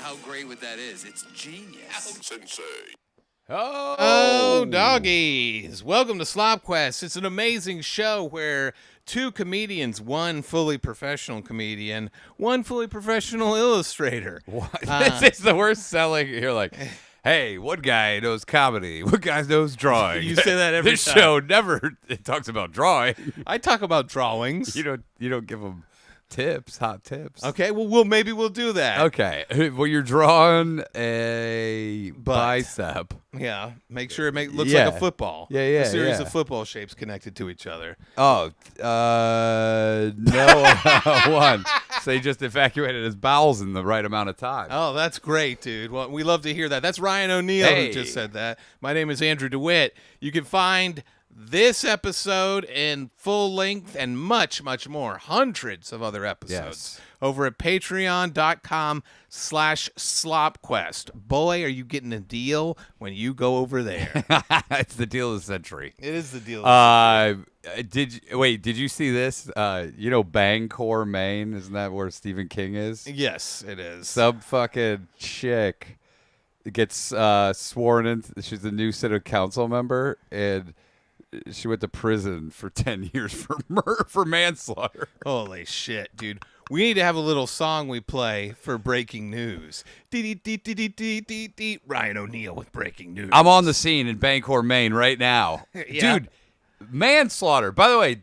how great what that is. It's genius. Sensei. Oh, doggies. Welcome to Slop Quest. It's an amazing show where two comedians, one fully professional comedian, one fully professional illustrator. What? This is the worst selling. You're like, hey, one guy knows comedy, one guy knows drawing. You say that every this time. show never talks about drawing. I talk about drawings. You don't give them hot tips. Okay, well, maybe we'll do that. Okay. Well, you're drawing a bicep. Yeah, make sure it looks Yeah. like a football. Yeah, A series yeah. of football shapes connected to each other. Oh, no one. So he just evacuated his bowels in the right amount of time. Oh, that's great, dude. Well, we love to hear that. That's Ryan O'Neill who just said that. My name is Andrew DeWitt. You can find this episode in full length and much, much more. Hundreds of other episodes. Yes. Over at patreon.com/slopquest. Boy, are you getting a deal when you go over there. It's the deal of the century. It is the deal. Did you see this? Bangor, Maine, isn't that where Stephen King is? Yes, it is. Some fucking chick gets sworn in. She's a new city council member, and she went to prison for 10 years for manslaughter. Holy shit, dude. We need to have a little song we play for breaking news. Ryan O'Neill with breaking news. I'm on the scene in Bangor, Maine right now. Yeah. Dude, manslaughter. By the way,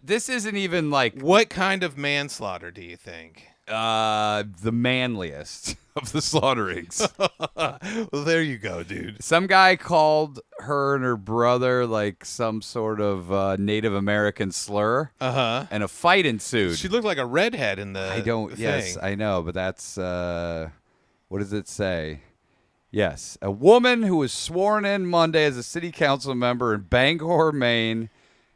this isn't even like What kind of manslaughter do you think? the manliest of the slaughterings. Well, there you go, dude. Some guy called her and her brother like some sort of Native American slur, and a fight ensued. She looked like a redhead in the thing. Yes, I know, but that's what does it say? Yes, a woman who was sworn in Monday as a city council member in Bangor, Maine,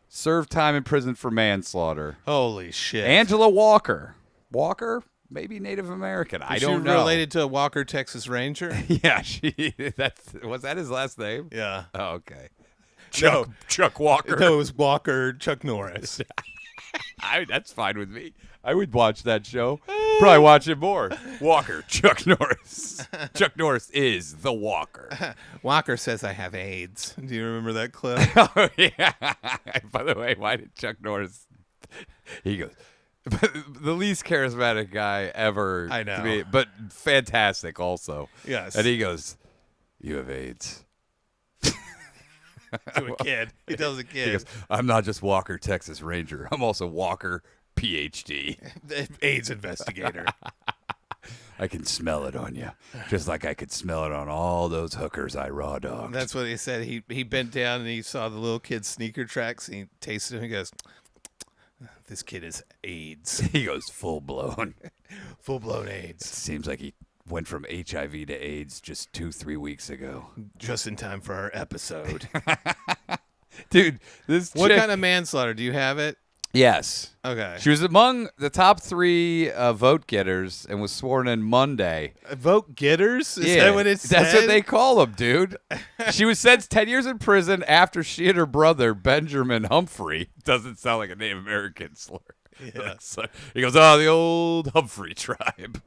served time in prison for manslaughter. Holy shit. Angela Walker, maybe Native American. I don't know. Related to a Walker, Texas Ranger? Yeah, was that his last name? Yeah. Oh, okay. No. Chuck Walker. No, it was Walker Chuck Norris. That's fine with me. I would watch that show. Probably watch it more. Walker, Chuck Norris. Chuck Norris is the Walker. Walker says I have AIDS. Do you remember that clip? Oh, yeah. By the way, why did Chuck Norris... He goes... the least charismatic guy ever. I know. To me, but fantastic also. Yes. And he goes, "You have AIDS." To a kid. He tells a kid. He goes, "I'm not just Walker, Texas Ranger. I'm also Walker, PhD. AIDS investigator." I can smell it on you, just like I could smell it on all those hookers I raw dogged." That's what he said. He bent down and he saw the little kid's sneaker tracks. And he tasted them. He goes, "This kid is AIDS." He goes full blown. Full-blown AIDS. Seems like he went from HIV to AIDS just 2-3 weeks ago. Just in time for our episode. Dude, this What chick- kind of manslaughter? Do you have it? Yes. Okay. She was among the top 3 vote getters and was sworn in Monday. Vote getters? Is that what it said? That's what they call them, dude. She was sentenced 10 years in prison after she and her brother, Benjamin Humphrey, doesn't sound like a Native American slur. Yeah. So he goes, "Oh, the old Humphrey tribe.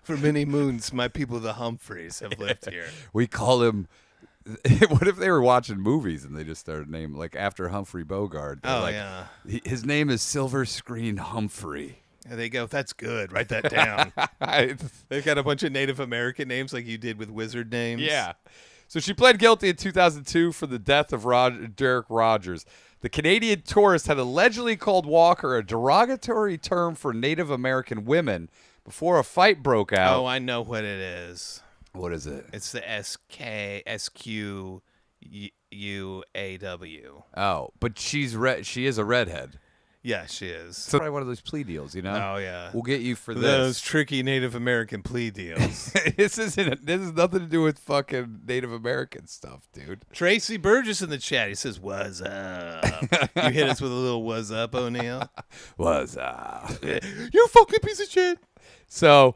For many moons, my people, the Humphreys, have lived here. We call him..." What if they were watching movies and they just started naming, like after Humphrey Bogart? They're like, Yeah. His name is Silver Screen Humphrey. And they go, that's good. Write that down. They've got a bunch of Native American names like you did with wizard names. Yeah. So she pled guilty in 2002 for the death of Derek Rogers. The Canadian tourist had allegedly called Walker a derogatory term for Native American women before a fight broke out. Oh, I know what it is. What is it? It's the SQUAW. Oh, but she is a redhead. Yeah, she is. So probably one of those plea deals, you know? Oh, yeah. We'll get you for Those this. tricky Native American plea deals. This has nothing to do with fucking Native American stuff, dude. Tracy Burgess in the chat. He says, "What's up?" You hit us with a little "What's up, O'Neill?" What's up? You fucking piece of shit. So,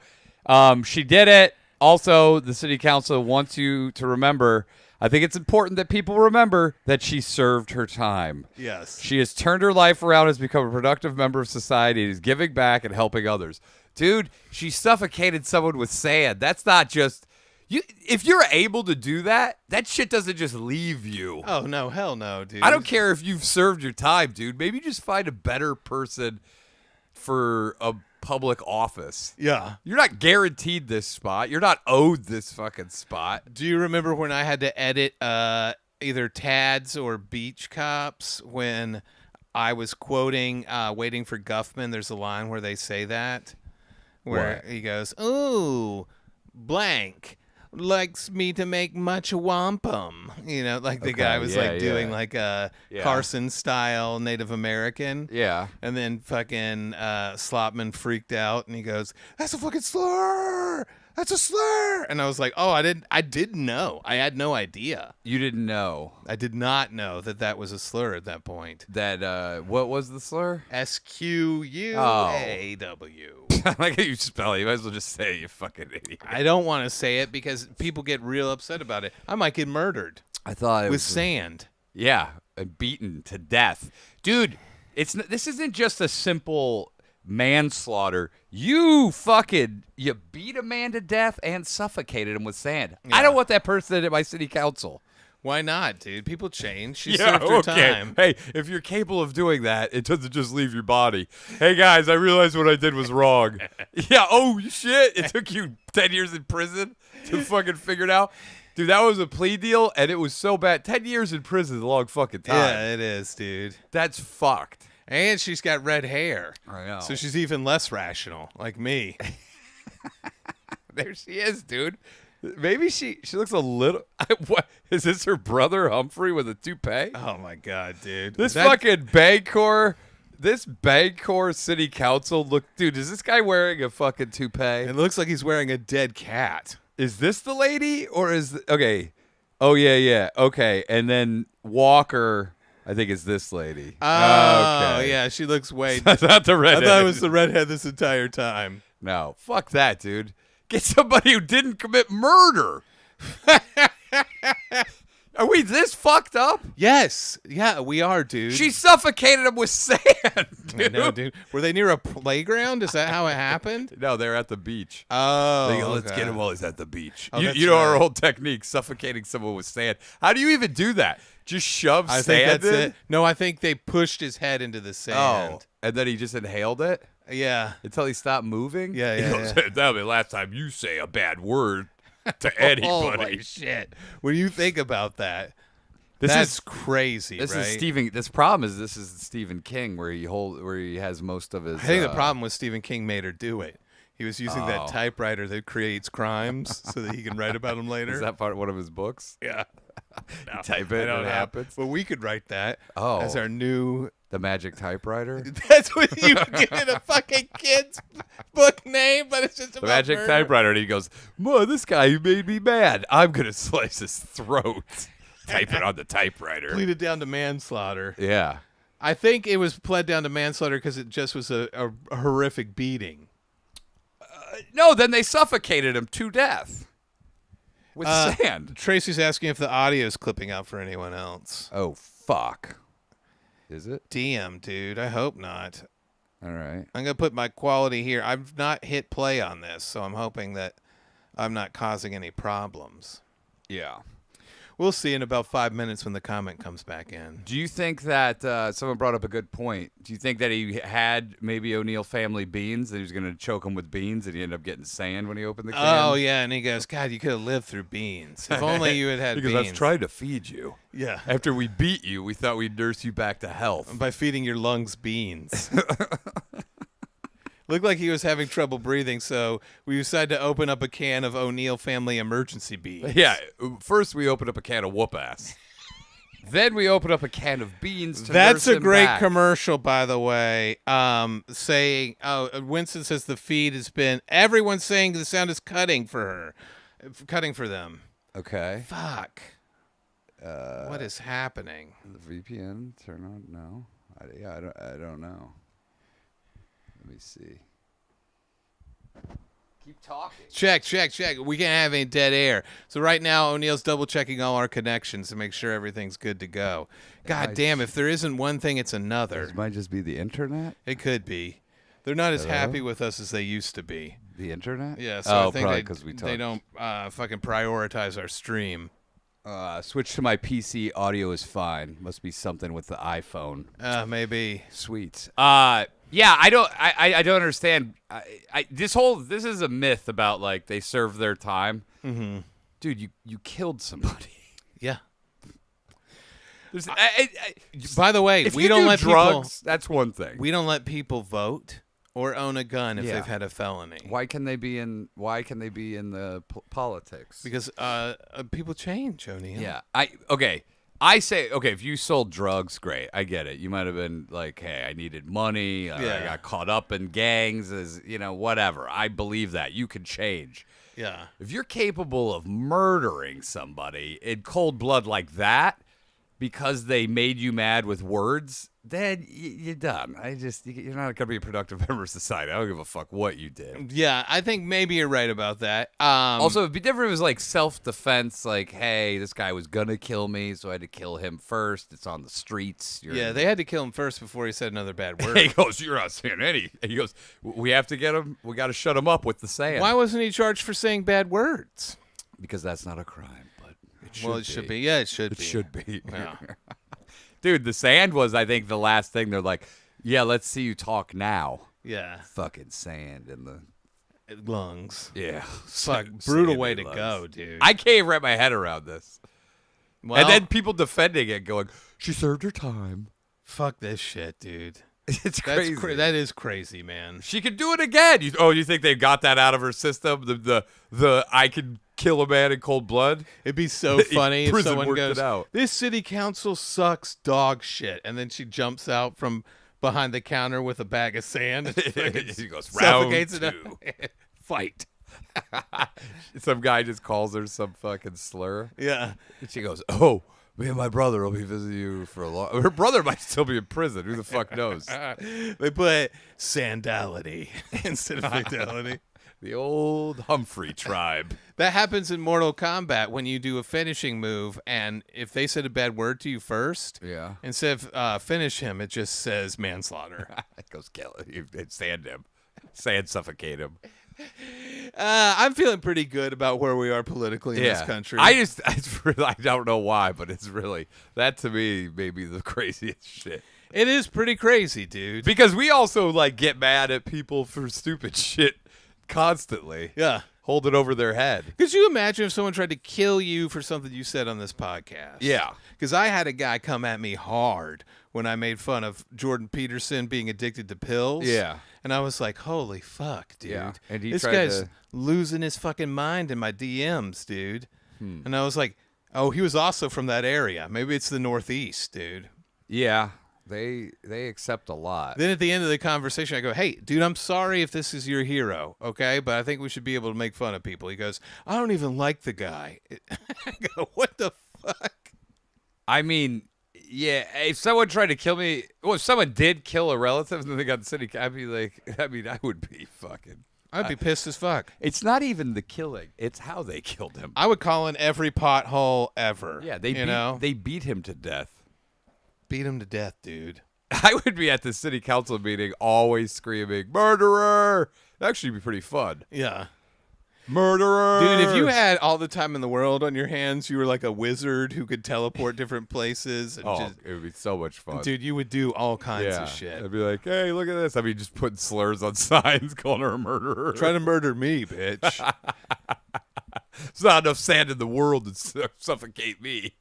she did it. Also, the city council wants you to remember, I think it's important that people remember that she served her time. Yes. She has turned her life around, has become a productive member of society, and is giving back and helping others. Dude, she suffocated someone with sand. That's not just... If you're able to do that, that shit doesn't just leave you. Oh, no. Hell no, dude. I don't care if you've served your time, dude. Maybe just find a better person for a public office. Yeah. You're not guaranteed this spot. You're not owed this fucking spot. Do you remember when I had to edit either Tads or Beach Cops when I was quoting Waiting for Guffman? There's a line where they say that, where he goes, "Ooh, blank likes me to make much wampum." You know, like the guy was doing like a Carson style Native American. Yeah. And then fucking Slopman freaked out and he goes, "That's a fucking slur. That's a slur." And I was like, "Oh, I didn't know. I had no idea." You didn't know. I did not know that was a slur at that point. That, what was the slur? SQUAW. I like how you spell it. You might as well just say it, you fucking idiot. I don't want to say it because people get real upset about it. I might get murdered. I thought it with was sand. Yeah, and beaten to death. Dude, this isn't just a simple manslaughter. You beat a man to death and suffocated him with sand. Yeah. I don't want that person at my city council. Why not, dude? People change. She served her time. Hey, if you're capable of doing that, it doesn't just leave your body. Hey, guys, I realized what I did was wrong. Yeah, oh, shit. It took you 10 years in prison to fucking figure it out. Dude, that was a plea deal, and it was so bad. 10 years in prison is a long fucking time. Yeah, it is, dude. That's fucked. And she's got red hair. I know. So she's even less rational, like me. There she is, dude. Maybe she looks a little... What? Is this her brother, Humphrey, with a toupee? Oh, my God, dude. This fucking Bangor city council, look... Dude, is this guy wearing a fucking toupee? It looks like he's wearing a dead cat. Is this the lady, or is... Okay. Oh, yeah. Okay, and then Walker... I think it's this lady. Oh, okay. yeah, she looks way... That's not the redhead. I thought it was the redhead this entire time. No, fuck that, dude. Get somebody who didn't commit murder. Are we this fucked up? Yes. Yeah, we are, dude. She suffocated him with sand, dude. I know, dude. Were they near a playground? Is that how it happened? No, they're at the beach. Oh, They go, let's okay. get him while he's at the beach. Oh, you that's know our right. old technique, suffocating someone with sand. How do you even do that? Just shove I sand think that's in? it. No, I think they pushed his head into the sand. Oh, and then he just inhaled it Yeah. until he stopped moving? Yeah, He yeah, goes, yeah. that'll be the last time you say a bad word to anybody. Holy shit. When you think about that, This that's is crazy, This right? is Stephen. This problem is this is Stephen King, where he has most of his. I think the problem was Stephen King made her do it. He was using that Oh. typewriter that creates crimes so that he can write about them later. Is that part of one of his books? Yeah. You type it and it happens. But we could write that Oh. as our new... The magic typewriter. That's what you give it a fucking kid's book name, but it's just The about magic murder. typewriter, and he goes, "Ma, this guy made me mad. I'm gonna slice his throat." Type it on the typewriter. Pleaded down to manslaughter. Yeah. I think it was pled down to manslaughter because it just was a horrific beating. No, then they suffocated him to death with sand. Tracy's asking if the audio is clipping out for anyone else. Oh fuck. Is it? Damn, dude. I hope not. All right. I'm going to put my quality here. I've not hit play on this, so I'm hoping that I'm not causing any problems. Yeah. We'll see in about 5 minutes when the comment comes back in. Do you think that someone brought up a good point? Do you think that he had maybe O'Neill family beans, that he was going to choke him with beans, and he ended up getting sand when he opened the can? Oh, yeah, and he goes, God, you could have lived through beans. If only you had had Because beans. I was trying to feed you. Yeah. After we beat you, we thought we'd nurse you back to health. By feeding your lungs beans. Looked like he was having trouble breathing, so we decided to open up a can of O'Neill family emergency beans. Yeah, first we opened up a can of whoop ass. Then we opened up a can of beans to That's nurse a him great back. commercial, by the way. Saying, Winston says the feed has been, everyone's saying the sound is cutting for them. Okay. Fuck. What is happening? The VPN turn on? No. I don't know. Let me see. Keep talking. Check. We can't have any dead air. So right now, O'Neill's double checking all our connections to make sure everything's good to go. God damn, if there isn't one thing, it's another. This might just be the internet. It could be. They're not as happy with us as they used to be. The internet? Yeah, so I think probably because we talk. they don't fucking prioritize our stream. Switch to my PC. Audio is fine. Must be something with the iPhone. Maybe. Sweet. Yeah, I don't understand. This is a myth about like they serve their time. Mm-hmm. Dude, you killed somebody. Yeah. By the way, if we you don't do let drugs. people. That's one thing. We don't let people vote or own a gun if Yeah. they've had a felony. Why can they be in the politics? Because people change, O'Neill. Yeah. I say, if you sold drugs, great. I get it. You might have been like, hey, I needed money. I got caught up in gangs, whatever. I believe that. You can change. Yeah. If you're capable of murdering somebody in cold blood like that because they made you mad with words, then you're done. You're not going to be a productive member of society. I don't give a fuck what you did. Yeah, I think maybe you're right about that. Also, it'd be different if it was like self-defense, like, hey, this guy was going to kill me, so I had to kill him first. It's on the streets. They had to kill him first before he said another bad word. He goes, you're not saying any. He goes, we have to get him. We got to shut him up with the sand. Why wasn't he charged for saying bad words? Because that's not a crime, but it should be. Well, it should be. Yeah, it should be. It should be. Yeah. Dude, the sand was, I think, the last thing. They're like, yeah, let's see you talk now. Yeah. Fucking sand in the lungs. Yeah. Fuck, brutal way to go, dude. I can't wrap my head around this. Well, and then people defending it going, she served her time. Fuck this shit, dude. It's crazy. That is crazy, man. She could do it again. You think they got that out of her system? The I can kill a man in cold blood? It'd be so funny if someone worked goes, it out. this city council sucks dog shit. And then she jumps out from behind the counter with a bag of sand. And she goes, round suffocates two. it. Fight. Some guy just calls her some fucking slur. Yeah. And she goes, oh, me and my brother will be visiting you for a long... Her brother might still be in prison. Who the fuck knows? They put sandality instead of fatality. The old Humphrey tribe. That happens in Mortal Kombat when you do a finishing move, and if they said a bad word to you first, instead of finish him, it just says manslaughter. It goes kill him. Sand him. Sand suffocate him. I'm feeling pretty good about where we are politically in this country. I don't know why, but it's really, that to me may be the craziest shit. It is pretty crazy, dude. Because we also like get mad at people for stupid shit constantly. Yeah. Hold it over their head. Could you imagine if someone tried to kill you for something you said on this podcast? Yeah. Because I had a guy come at me hard when I made fun of Jordan Peterson being addicted to pills. Yeah. And I was like, holy fuck, dude. Yeah. And this guy's losing his fucking mind in my DMs, dude. And I was like, oh, he was also from that area. Maybe it's the Northeast, dude. Yeah. They accept a lot. Then at the end of the conversation, I go, hey, dude, I'm sorry if this is your hero, okay? But I think we should be able to make fun of people. He goes, I don't even like the guy. I go, what the fuck? I mean, yeah, if someone tried to kill me, well, if someone did kill a relative and then they got the city, I'd be like, I would be fucking. I'd be pissed as fuck. It's not even the killing. It's how they killed him. I would call in every pothole ever. Yeah, they beat him to death. Beat him to death, dude. I would be at the city council meeting always screaming, murderer! That'd actually be pretty fun. Yeah. Murderer! Dude, if you had all the time in the world on your hands, you were like a wizard who could teleport different places. And it would be so much fun. Dude, you would do all kinds of shit. I'd be like, hey, look at this. I'd be just putting slurs on signs calling her a murderer. Try to murder me, bitch. There's not enough sand in the world to suffocate me.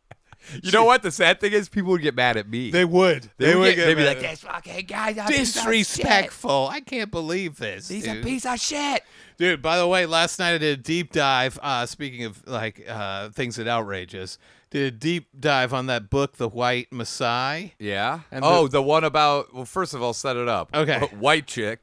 You know what? The sad thing is, people would get mad at me. They would. They'd be like, this fucking guy's a disrespectful. I can't believe this. He's a piece of shit. Dude, by the way, last night I did a deep dive. Speaking of like things that outrages, did a deep dive on that book, The White Massai. Yeah. And the one about, well, first of all, set it up. Okay. White chick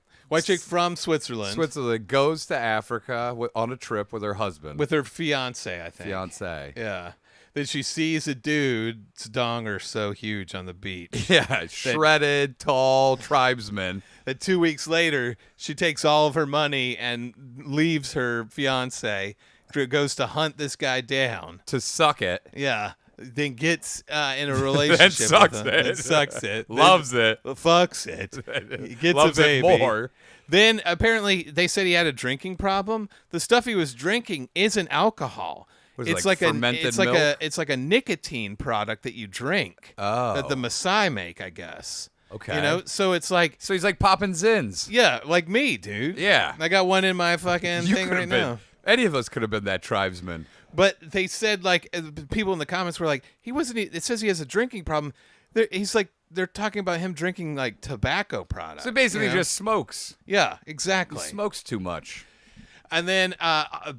from Switzerland. Switzerland goes to Africa on a trip with her husband. With her fiance, I think. Fiance. Yeah. Then she sees a dude's donger so huge on the beach. Yeah, shredded, tall tribesman. That 2 weeks later, she takes all of her money and leaves her fiance, goes to hunt this guy down. To suck it. Yeah. then gets in a relationship sucks with him, it. then sucks it, Loves it. fucks it, he gets Loves a baby. it more. Then apparently they said he had a drinking problem. The stuff he was drinking isn't alcohol. It's like fermented milk? It's like a nicotine product that you drink. That the Maasai make, I guess. Okay. You know, so it's like, So he's like popping zins. yeah, like me, dude. Yeah. I got one in my fucking You thing could right have been. now. Any of us could have been that tribesman. But they said, like, people in the comments were like, he wasn't. It says he has a drinking problem. He's like, they're talking about him drinking like tobacco products. So basically, you know? just smokes. Yeah, He exactly. smokes too much. And then,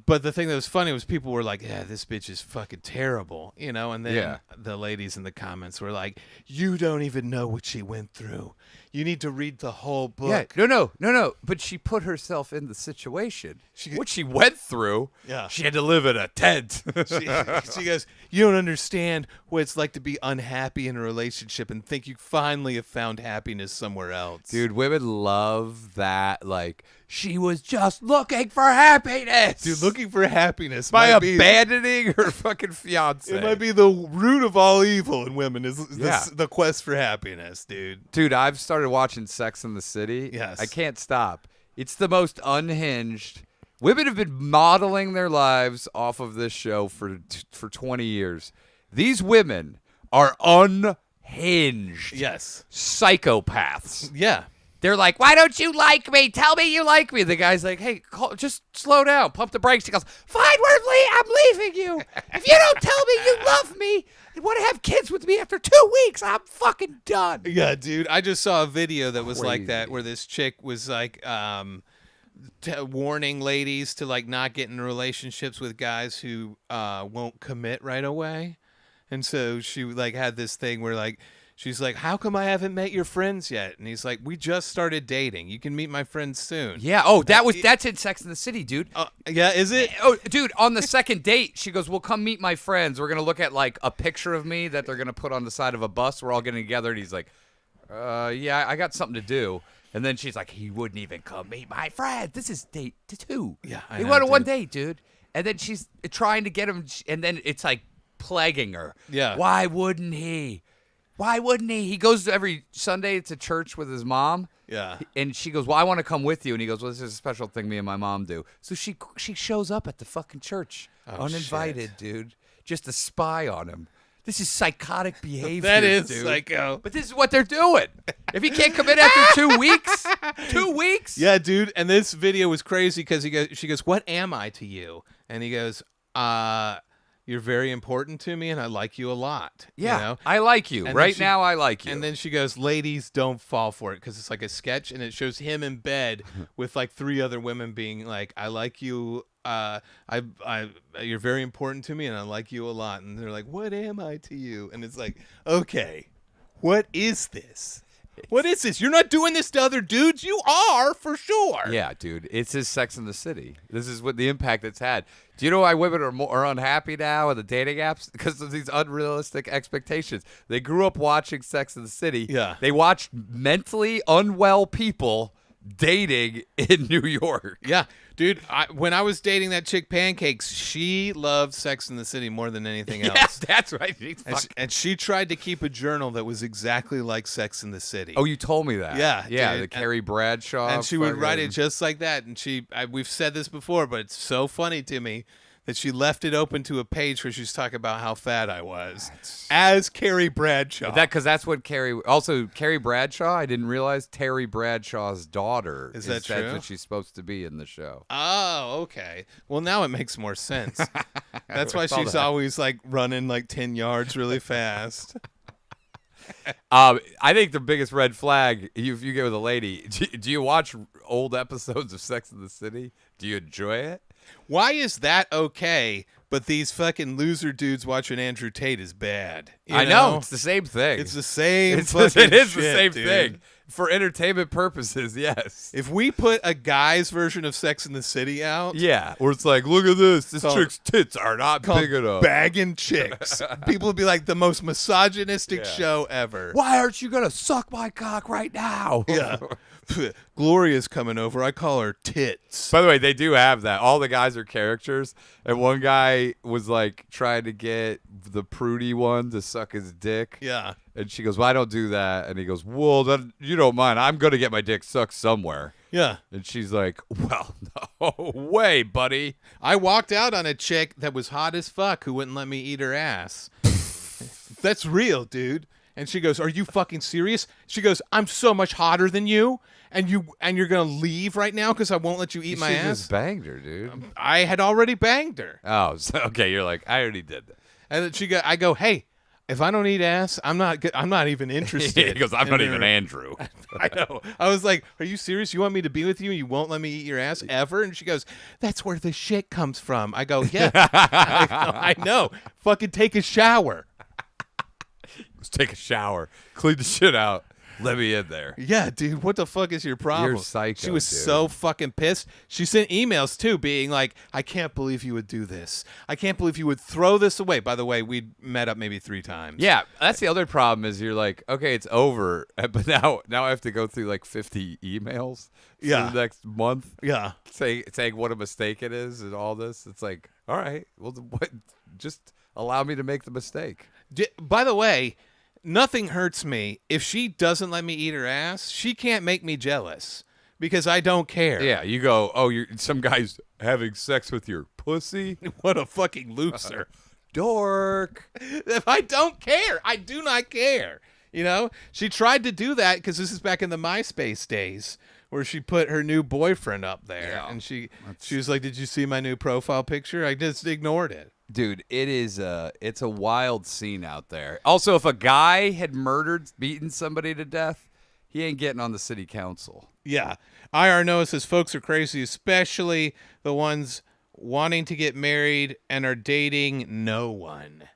but the thing that was funny was people were like, yeah, this bitch is fucking terrible, you know? And then the ladies in the comments were like, you don't even know what she went through. You need to read the whole book. Yeah, no. But she put herself in the situation. What she went through. Yeah. She had to live in a tent. She goes, you don't understand what it's like to be unhappy in a relationship and think you finally have found happiness somewhere else. Dude, women love that. Like, she was just looking for happiness. Dude, looking for happiness by might be- abandoning her fucking fiance. It might be the root of all evil in women is Yeah. the quest for happiness, dude. Dude, I've started watching Sex and the City. Yes. I can't stop. It's the most unhinged. Women have been modeling their lives off of this show for 20 years. These women are unhinged. Yes. Psychopaths. Yeah. They're like, why don't you like me? Tell me you like me. The guy's like, hey, just slow down. Pump the brakes. She goes, fine, I'm leaving you. If you don't tell me you love me and want to have kids with me after 2 weeks, I'm fucking done. Yeah, dude. I just saw a video that was like that Crazy. where this chick was like warning ladies to like not get in relationships with guys who won't commit right away. And so she like had this thing where like she's like, how come I haven't met your friends yet? And he's like, we just started dating. You can meet my friends soon. Yeah. Oh, that's in Sex and the City, dude. Yeah, is it? Oh, dude, on the second date, she goes, well, come meet my friends. We're going to look at, like, a picture of me that they're going to put on the side of a bus. We're all getting together. And he's like, yeah, I got something to do. And then she's like, he wouldn't even come meet my friends. This is date 2. Yeah, I They know, went on one dude. date, dude. And then she's trying to get him. And then it's, like, plaguing her. Yeah. Why wouldn't he? Why wouldn't he? He goes every Sunday to church with his mom. Yeah. And she goes, well, I want to come with you. And he goes, well, this is a special thing me and my mom do. So she shows up at the fucking church. Oh, uninvited, shit. dude. Just to spy on him. This is psychotic behavior, That is dude. psycho. But this is what they're doing. If he can't commit after 2 weeks, 2 weeks? Yeah, dude. And this video was crazy because she goes, what am I to you? And he goes, you're very important to me and I like you a lot. Yeah, You know? I like you. And then Right she- now, I like you. And then she goes, ladies, don't fall for it, because it's like a sketch, and it shows him in bed with like 3 other women being like, I like you. You're very important to me, and I like you a lot. And they're like, what am I to you? And it's like, okay, what is this? What is this? You're not doing this to other dudes. You are, for sure. Yeah, dude. It's his Sex in the City. This is what the impact it's had. Do you know why women are unhappy now in the dating apps? Because of these unrealistic expectations. They grew up watching Sex in the City. Yeah. They watched mentally unwell people dating in New York. Yeah, dude. When I was dating that chick Pancakes, she loved Sex in the City more than anything else. Yes, that's right. And she tried to keep a journal that was exactly like Sex in the City. Oh, you told me that. Yeah, Yeah, dude. the Carrie Bradshaw. And she would write it fucking- just like that. And we've said this before, but it's so funny to me that she left it open to a page where she's talking about how fat I was as Carrie Bradshaw. Because that's what Carrie. Also, Carrie Bradshaw. I didn't realize Terry Bradshaw's daughter. Is that That's true? what she's supposed to be in the show. Oh, okay. Well, now it makes more sense. That's why saw she's that. always like running like 10 yards really fast. I think the biggest red flag if you get with a lady. Do you watch old episodes of Sex in the City? Do you enjoy it? Why is that okay, but these fucking loser dudes watching Andrew Tate is bad? You I know it's the same thing. It's the same It fucking is the shit, same dude. thing for entertainment purposes. Yes. If we put a guy's version of Sex in the City out, Yeah. Or it's like, look at this. This Called- chick's tits are not called big enough. Bagging Chicks, people would be like the most misogynistic Yeah. show ever. Why aren't you gonna suck my cock right now? Yeah. Gloria's coming over. I call her Tits. By the way, they do have that. All the guys are characters, and one guy was like trying to get the prudy one to suck his dick. Yeah. And she goes, "Well, I don't do that." And he goes, "Well, then you don't mind. I'm gonna get my dick sucked somewhere." Yeah. And she's like, "Well, no way, buddy." I walked out on a chick that was hot as fuck who wouldn't let me eat her ass. That's real, dude. And she goes, "Are you fucking serious?" She goes, "I'm so much hotter than you, and you're gonna leave right now because I won't let you eat my ass." Just banged her, dude. I had already banged her. Oh, so, okay. You're like, I already did that. And then I go, "Hey, if I don't eat ass, I'm not even interested." He goes, "I'm not even Andrew." I know. I was like, "Are you serious? You want me to be with you and you won't let me eat your ass ever?" And she goes, "That's where the shit comes from." I go, "Yeah, I know. Fucking take a shower." Let's take a shower, clean the shit out, let me in there. Yeah, dude, what the fuck is your problem? You're psycho, She was dude. so fucking pissed. She sent emails too, being like, "I can't believe you would do this. I can't believe you would throw this away." By the way, we met up maybe 3 times. Yeah, that's the other problem is you're like, okay, it's over, but now I have to go through like 50 emails for the next month. Yeah. Saying what a mistake it is and all this. It's like, all right, well, just allow me to make the mistake. By the way, nothing hurts me. If she doesn't let me eat her ass, she can't make me jealous because I don't care. Yeah, you go, "Oh, some guy's having sex with your pussy." What a fucking loser. Dork. If I don't care, I do not care. You know, she tried to do that because this is back in the MySpace days where she put her new boyfriend up there. Yeah. And she was like, "Did you see my new profile picture?" I just ignored it. Dude, it's a wild scene out there. Also, if a guy had beaten somebody to death, he ain't getting on the city council. Yeah. IR Noah says folks are crazy, especially the ones wanting to get married and are dating no one.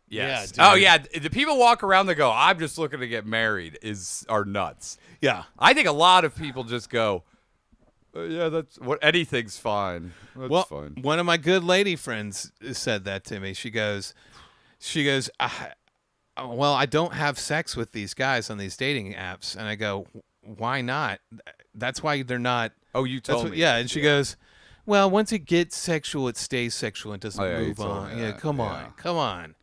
Yes. Yeah, Oh, yeah. The people walk around that go, "I'm just looking to get married," are nuts. Yeah. I think a lot of people just go, "Yeah, anything's fine. That's fine." One of my good lady friends said that to me. She goes, "Well, I don't have sex with these guys on these dating apps." And I go, "Why not? That's why they're not." Oh, you told me. Yeah. And she goes, "Well, once it gets sexual, it stays sexual and doesn't move on." Yeah, come on. Come on.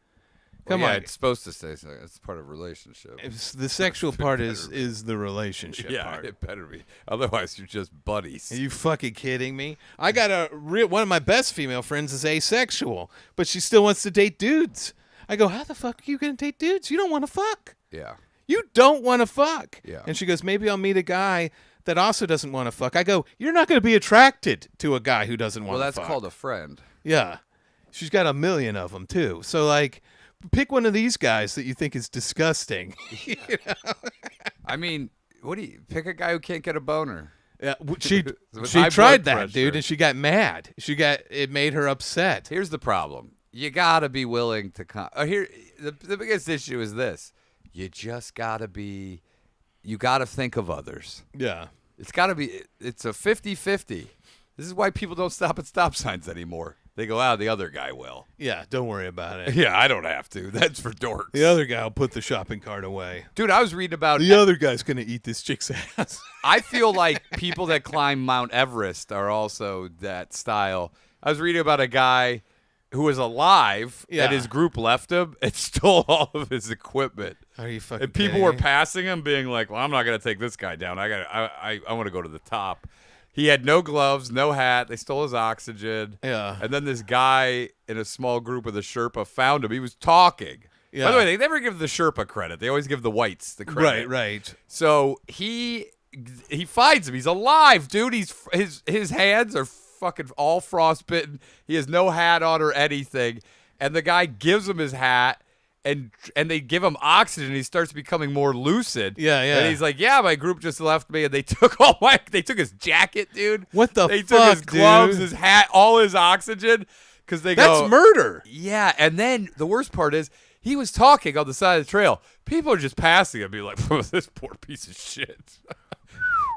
It's supposed to stay. It's part of a relationship. The sexual part is the relationship part. It better be. Otherwise, you're just buddies. Are you fucking kidding me? I got one of my best female friends is asexual, but she still wants to date dudes. I go, "How the fuck are you going to date dudes? You don't want to fuck. Yeah. You don't want to fuck." Yeah. And she goes, "Maybe I'll meet a guy that also doesn't want to fuck." I go, "You're not going to be attracted to a guy who doesn't want to fuck." Well, that's called a friend. Yeah. She's got 1,000,000 of them, too. So, like, pick one of these guys that you think is disgusting. You know? I mean, pick a guy who can't get a boner. Yeah, she high tried blood that, pressure. dude, and she got mad. It made her upset. Here's the problem. You got to be willing to the biggest issue is this. You just got to you got to think of others. Yeah. It's got to be it's a 50-50. This is why people don't stop at stop signs anymore. They go, the other guy will. Yeah, don't worry about it. Yeah, I don't have to. That's for dorks. The other guy will put the shopping cart away. Dude, I was reading about The other guy's going to eat this chick's ass. I feel like people that climb Mount Everest are also that style. I was reading about a guy who was alive and his group left him and stole all of his equipment. Are you fucking And people kidding were me? passing him being like, "Well, I'm not going to take this guy down. I want to go to the top." He had no gloves, no hat. They stole his oxygen. Yeah. And then this guy in a small group with a Sherpa found him. He was talking. Yeah. By the way, they never give the Sherpa credit. They always give the whites the credit. Right. So he finds him. He's alive, dude. His hands are fucking all frostbitten. He has no hat on or anything. And the guy gives him his hat. And they give him oxygen. He starts becoming more lucid. Yeah. And he's like, "Yeah, my group just left me, and they took they took his jacket, dude. What the They fuck, took his gloves, dude? his hat, all his oxygen, because they That's go murder. Yeah, and then the worst part is he was talking on the side of the trail. People are just passing him, being like, "This poor piece of shit."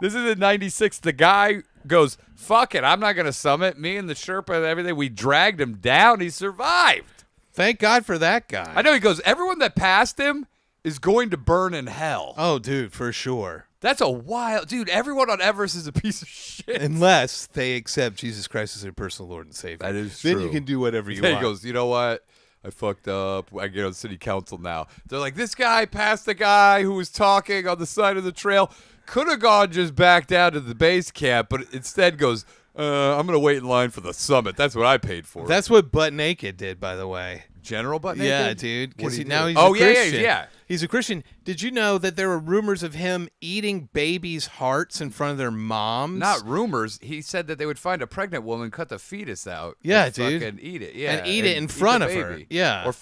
This is in '96. The guy goes, "Fuck it, I'm not gonna summit." Me and the Sherpa and everything, we dragged him down. He survived. Thank God for that guy. I know. He goes, "Everyone that passed him is going to burn in hell." Oh, dude, for sure. That's a wild dude. Everyone on Everest is a piece of shit. Unless they accept Jesus Christ as their personal Lord and Savior. That is then true. you can do whatever you Then want. he goes, you know what? I fucked up. I get on city council now. They're like, this guy passed the guy who was talking on the side of the trail. Could have gone just back down to the base camp, but instead goes, I'm going to wait in line for the summit. That's what I paid for. That's what Butt Naked did, by the way. General Butt Naked? Yeah, dude. Because now he's a Christian. Yeah. He's a Christian. Did you know that there were rumors of him eating babies' hearts in front of their moms? Not rumors. He said that they would find a pregnant woman, cut the fetus out. Yeah, and dude. fucking eat it. Yeah. And eat it in front of her. Yeah. Or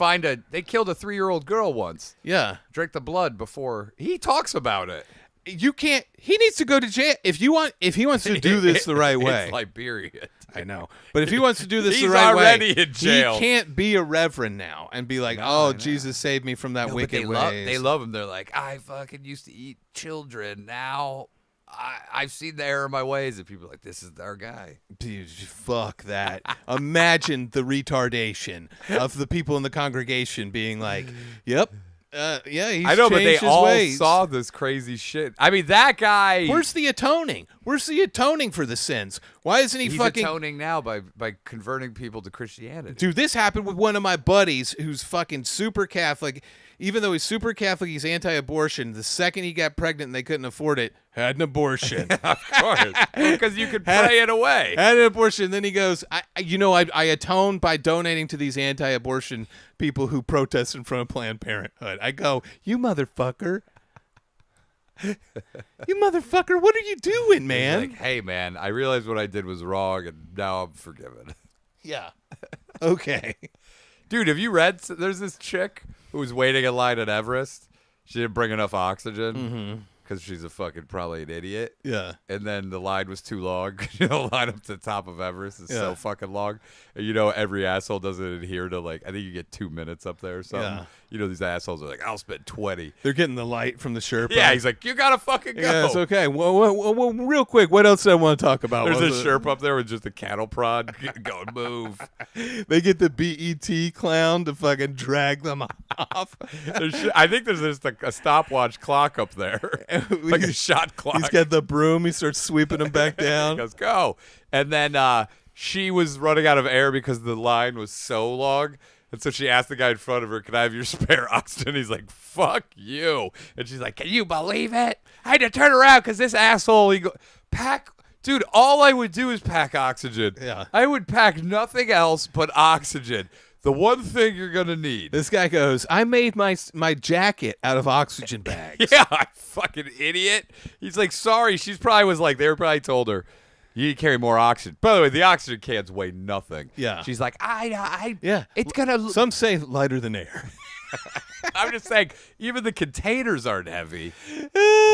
they killed a 3-year-old girl once. Yeah. Drank the blood before. He talks about it. You can't. He needs to go to jail if he wants to do this the right way. It's Liberia. I know, but if he wants to do this the He's right already way, in jail. he can't be a reverend now and be like, "Oh, Jesus saved me from that wicked ways." They love him. They're like, I fucking used to eat children. Now I've seen the error of my ways. And people are like, this is our guy. Dude, fuck that. Imagine the retardation of the people in the congregation being like, "Yep, yeah, he's I know, but they changed his all ways." saw this crazy shit. I mean, that guy. Where's the atoning? Where's the atoning for the sins? Why isn't he He's fucking atoning now by converting people to Christianity. Dude, this happened with one of my buddies who's fucking super Catholic. Even though he's super Catholic, he's anti-abortion. The second he got pregnant and they couldn't afford it, had an abortion. Of course, because you could pray it away. Had an abortion. Then he goes, I atone by donating to these anti-abortion people who protest in front of Planned Parenthood. I go, you motherfucker. You motherfucker, what are you doing, man? He's like, hey, man, I realized what I did was wrong, and now I'm forgiven. Yeah. Okay. Dude, have you read? There's this chick who was waiting in line at Everest. She didn't bring enough oxygen because she's probably an idiot. Yeah. And then the line was too long. Line up to the top of Everest is so Yeah. fucking long. And every asshole doesn't adhere to I think you get 2 minutes up there or something. Yeah. These assholes are like, I'll spend 20. They're getting the light from the Sherpa. Yeah, he's like, you gotta fucking go. Yeah, it's okay. Well, real quick, what else do I want to talk about? There's a Sherpa up there with just a cattle prod going, move. They get the BET clown to fucking drag them off. I think there's just a stopwatch clock up there, like a shot clock. He's got the broom. He starts sweeping them back He down. goes, go. And then she was running out of air because the line was so long. And so she asked the guy in front of her, can I have your spare oxygen? He's like, fuck you. And she's like, can you believe it? I had to turn around because this asshole, pack. Dude, all I would do is pack oxygen. Yeah. I would pack nothing else but oxygen. The one thing you're going to need. This guy goes, I made my jacket out of oxygen bags. Yeah, fucking idiot. He's like, sorry. She's probably was like, they were probably told her, you need to carry more oxygen. By the way, the oxygen cans weigh nothing. Yeah. She's like, Yeah. it's going to. Some say lighter than air. I'm just saying, even the containers aren't heavy.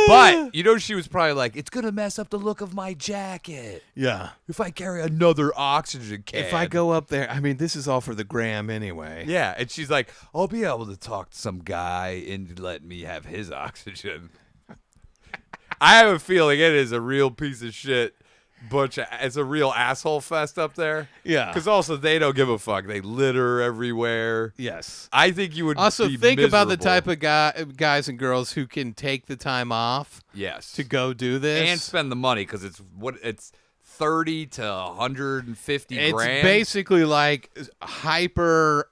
But, she was probably like, it's going to mess up the look of my jacket Yeah. if I carry another oxygen can. If I go up there, I mean, this is all for the gram anyway. Yeah, and she's like, I'll be able to talk to some guy and let me have his oxygen. I have a feeling it is a real piece of shit. It's a real asshole fest up there. Yeah. Because also they don't give a fuck. They litter everywhere. Yes. I think you would Also, be think about the miserable. type of guys and girls who can take the time off Yes. to go do this. And spend the money because it's 30 to 150 It's grand. basically like hyper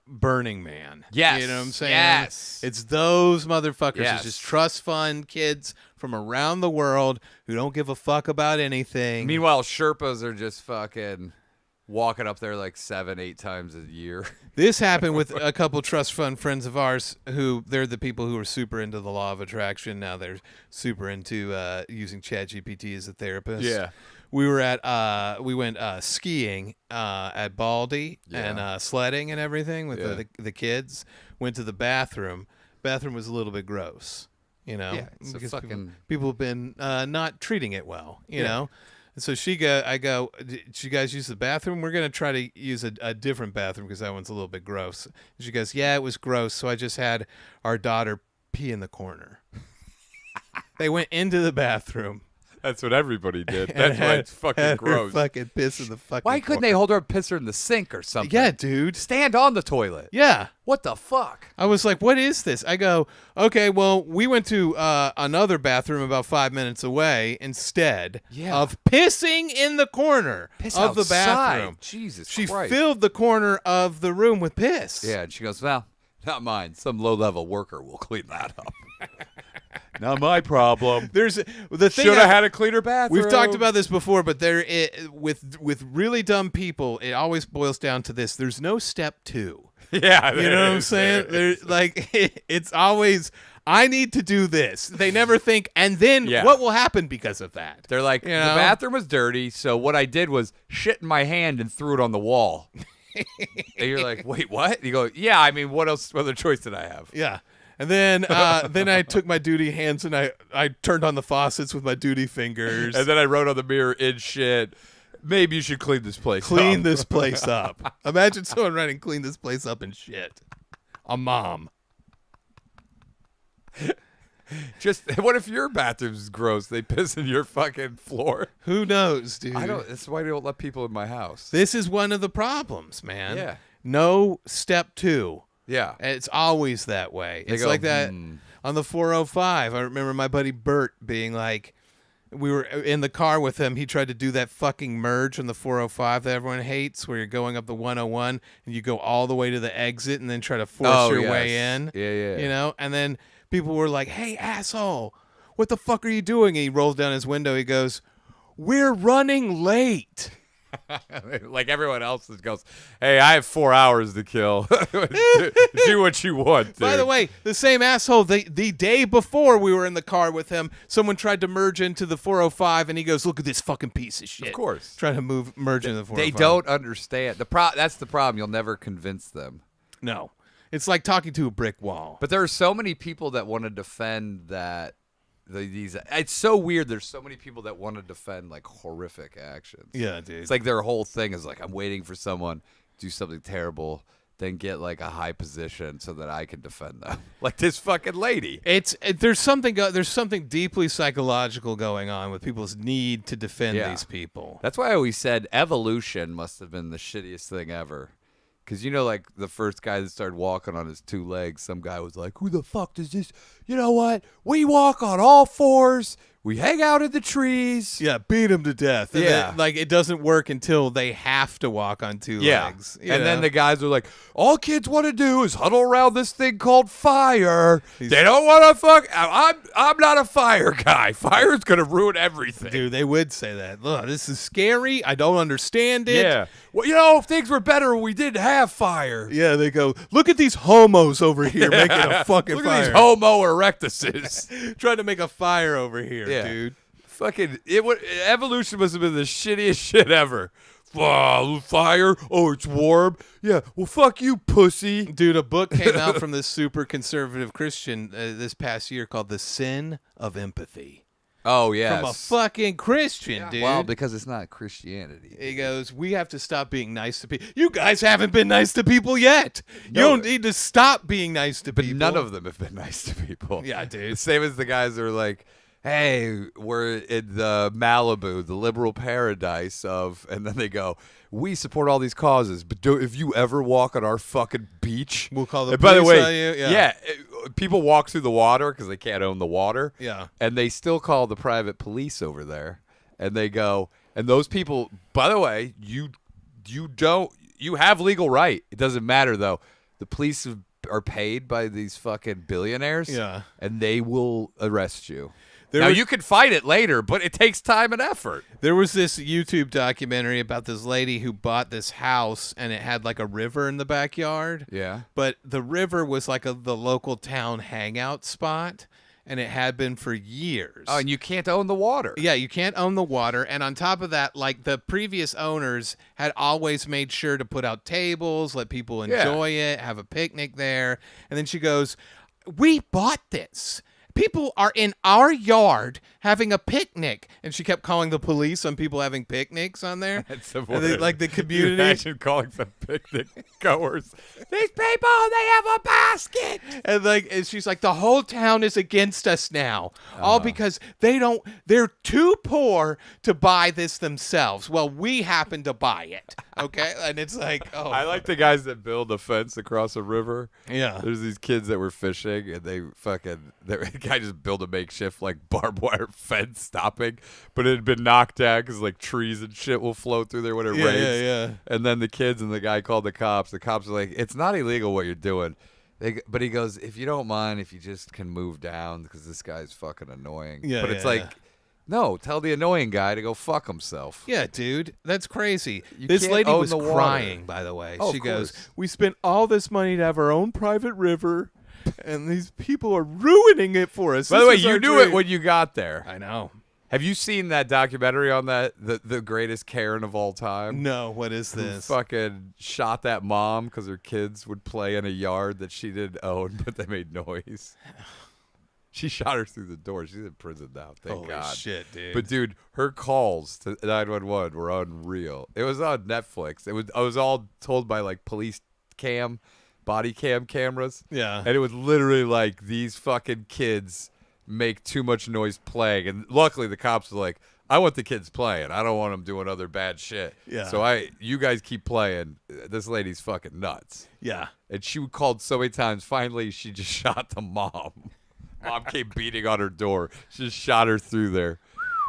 Burning Man. Yes. You know what I'm saying? Yes. It's those motherfuckers. Yes. It's just trust fund kids from around the world who don't give a fuck about anything. Meanwhile, Sherpas are just fucking walking up there like 7-8 times a year. This happened with a couple trust fund friends of ours who they're the people who are super into the law of attraction. Now they're super into using ChatGPT as a therapist. Yeah. We were we went skiing at Baldy and sledding and everything with the kids. Went to the bathroom. Bathroom was a little bit gross, Yeah, it's a because fucking- people have been not treating it well, you know. And so I go, did you guys use the bathroom? We're going to try to use a different bathroom because that one's a little bit gross. And she goes, yeah, it was gross. So I just had our daughter pee in the corner. They went into the bathroom. That's what everybody did. That's why it's fucking gross. Fucking piss in the fucking Why couldn't they hold her piss her in the sink or something? Yeah, dude. Stand on the toilet. Yeah. What the fuck? I was like, what is this? I go, okay, well, we went to another bathroom about 5 minutes away instead of pissing in the corner of the bathroom. Jesus She Christ. filled the corner of the room with piss. Yeah, and she goes, well, not mine. Some low-level worker will clean that up. Not my problem. There's the thing. Should have had a cleaner bathroom. We've talked about this before, but with really dumb people, it always boils down to this. There's no step 2. Yeah, you know what I'm saying? It's always, I need to do this. They never think, and then what will happen because of that? They're like, the bathroom was dirty, so what I did was shit in my hand and threw it on the wall. And you're like, wait, what? And you go, yeah, I mean, what other choice did I have? Yeah. And then I took my duty hands and I turned on the faucets with my duty fingers. And then I wrote on the mirror in shit, maybe you should clean this place up. Clean this place up. Imagine someone writing clean this place up and shit. A mom. Just what if your bathroom's gross? They piss in your fucking floor. Who knows, dude? That's why I don't let people in my house. This is one of the problems, man. Yeah. No step 2. Yeah. It's always that way. It's go, like that on the 405. I remember my buddy Bert being like, we were in the car with him. He tried to do that fucking merge on the 405 that everyone hates, where you're going up the 101 and you go all the way to the exit and then try to force your way in. Yeah. You know? And then people were like, hey, asshole, what the fuck are you doing? And he rolls down his window. He goes, we're running late. Like everyone else goes, hey, I have 4 hours to kill. Do what you want, dude. By the way, the same asshole, the day before we were in the car with him, someone tried to merge into the 405, and he goes, look at this fucking piece of shit. Of course. Trying to merge into the 405. They don't understand. That's the problem. You'll never convince them. No. It's like talking to a brick wall. But there are so many people that want to defend that. It's so weird. There's so many people that want to defend like horrific actions. Yeah, dude. It's like their whole thing is like, I'm waiting for someone to do something terrible, then get like a high position so that I can defend them. Like this fucking lady. There's something deeply psychological going on with people's need to defend these people. That's why I always said evolution must have been the shittiest thing ever. Because, like, the first guy that started walking on his 2 legs, some guy was like, who the fuck does this? You know what? We walk on all 4s. We hang out in the trees. Yeah, beat them to death. And yeah. Then, it doesn't work until they have to walk on 2 legs. And then the guys are like, all kids want to do is huddle around this thing called fire. They don't want to fuck. I'm not a fire guy. Fire's going to ruin everything. Dude, they would say that. Look, this is scary. I don't understand it. Yeah. Well, if things were better when we didn't have fire. Yeah, they go, look at these homos over here making a fucking look fire. Look at these homo erectuses. Trying to make a fire over here. Yeah. Dude. Fucking evolution must have been the shittiest shit ever. Fire. Oh, it's warm. Yeah. Well, fuck you, pussy. Dude, a book came out from this super conservative Christian this past year called The Sin of Empathy. Oh, yes. From a fucking Christian, dude. Well, because it's not Christianity. He goes, we have to stop being nice to people. You guys haven't been nice to people yet. You don't need to stop being nice to people. But none of them have been nice to people. Yeah, dude. The same as the guys that are like, hey, we're in the Malibu, the liberal paradise of, and then they go, we support all these causes, but if you ever walk on our fucking beach, we'll call the police. By the way, on you. People walk through the water because they can't own the water. Yeah. And they still call the private police over there, and they go, and those people, by the way, you have legal right. It doesn't matter though. The police are paid by these fucking billionaires. Yeah. And they will arrest you. You can fight it later, but it takes time and effort. There was this YouTube documentary about this lady who bought this house, and it had like a river in the backyard. Yeah. But the river was like the local town hangout spot, and it had been for years. Oh, and you can't own the water. Yeah, you can't own the water. And on top of that, like the previous owners had always made sure to put out tables, let people enjoy it, have a picnic there. And then she goes, we bought this people are in our yard having a picnic. And she kept calling the police on people having picnics on there. That's the And they, like the community. Imagine calling some picnic goers. These people, they have a basket. And she's like, the whole town is against us now. All because they're too poor to buy this themselves. Well, we happen to buy it. Okay? And it's like, oh. I like the guys that build a fence across a river. Yeah. There's these kids that were fishing, and the guy just built a makeshift like barbed wire fence stopping, but it had been knocked down because like trees and shit will float through there when it rains. Yeah. And then the kids and the guy called the cops. The cops are like, it's not illegal what you're doing. But he goes, if you don't mind, if you just can move down because this guy's fucking annoying. Yeah, but it's yeah, like, no, tell the annoying guy to go fuck himself. Yeah, dude, that's crazy. You This can't lady own was the water. crying, by the way. Oh, She of goes, course. we spent all this money to have our own private river, and these people are ruining it for us. By the way, you knew it when you got there. I know. Have you seen that documentary on that the greatest Karen of all time? No, what is Who this? fucking shot that mom because her kids would play in a yard that she didn't own, but they made noise. She shot her through the door. She's in prison now. Thank Holy God. shit, dude. But dude, her calls to 911 were unreal. It was on Netflix. I was all told by like police body cam cameras. Yeah. And it was literally like these fucking kids make too much noise playing, and luckily the cops were like, I want the kids playing. I don't want them doing other bad shit. Yeah. So you guys keep playing. This lady's fucking nuts. Yeah. And she called so many times. Finally, she just shot the mom. Mom came beating on her door. She just shot her through there.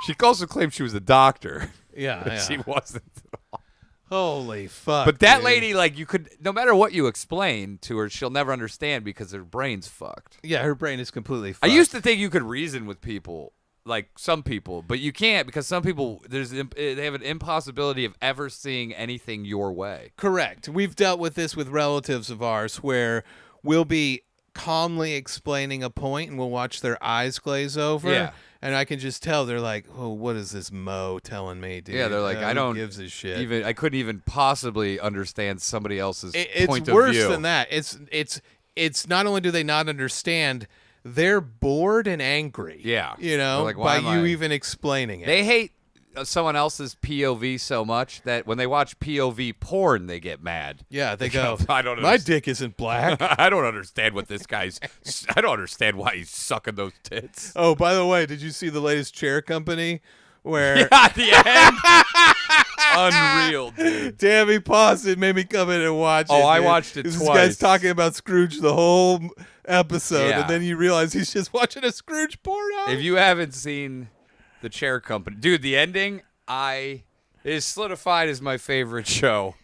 She also claimed she was a doctor. Yeah. But she wasn't at all. Holy fuck. But that dude. lady, like, you could, no matter what you explain to her, she'll never understand because her brain's fucked. Yeah, her brain is completely fucked. I used to think you could reason with people, like some people, but you can't because some people, they have an impossibility of ever seeing anything your way. Correct. We've dealt with this with relatives of ours where we'll be calmly explaining a point and we'll watch their eyes glaze over. Yeah. And I can just tell they're like, oh, what is this Mo telling me, dude? Yeah, they're like, I don't who gives a shit. I couldn't even possibly understand somebody else's point It's worse of view. than that. It's not only do they not understand, they're bored and angry. Yeah. You know, They're like, why by am you I- even explaining it. They hate someone else's POV so much that when they watch POV porn, they get mad. Yeah, they go, I don't my understand. dick isn't black. I don't understand what this guy's. I don't understand why he's sucking those tits. Oh, by the way, did you see the latest chair company where At the end, unreal, dude. damn, he paused it, made me come in and watch it. Oh, I dude. watched it This twice. guy's talking about Scrooge the whole episode, Yeah. and then you realize he's just watching a Scrooge porno. If you haven't seen the Chair Company, dude, the ending, it is solidified as my favorite show.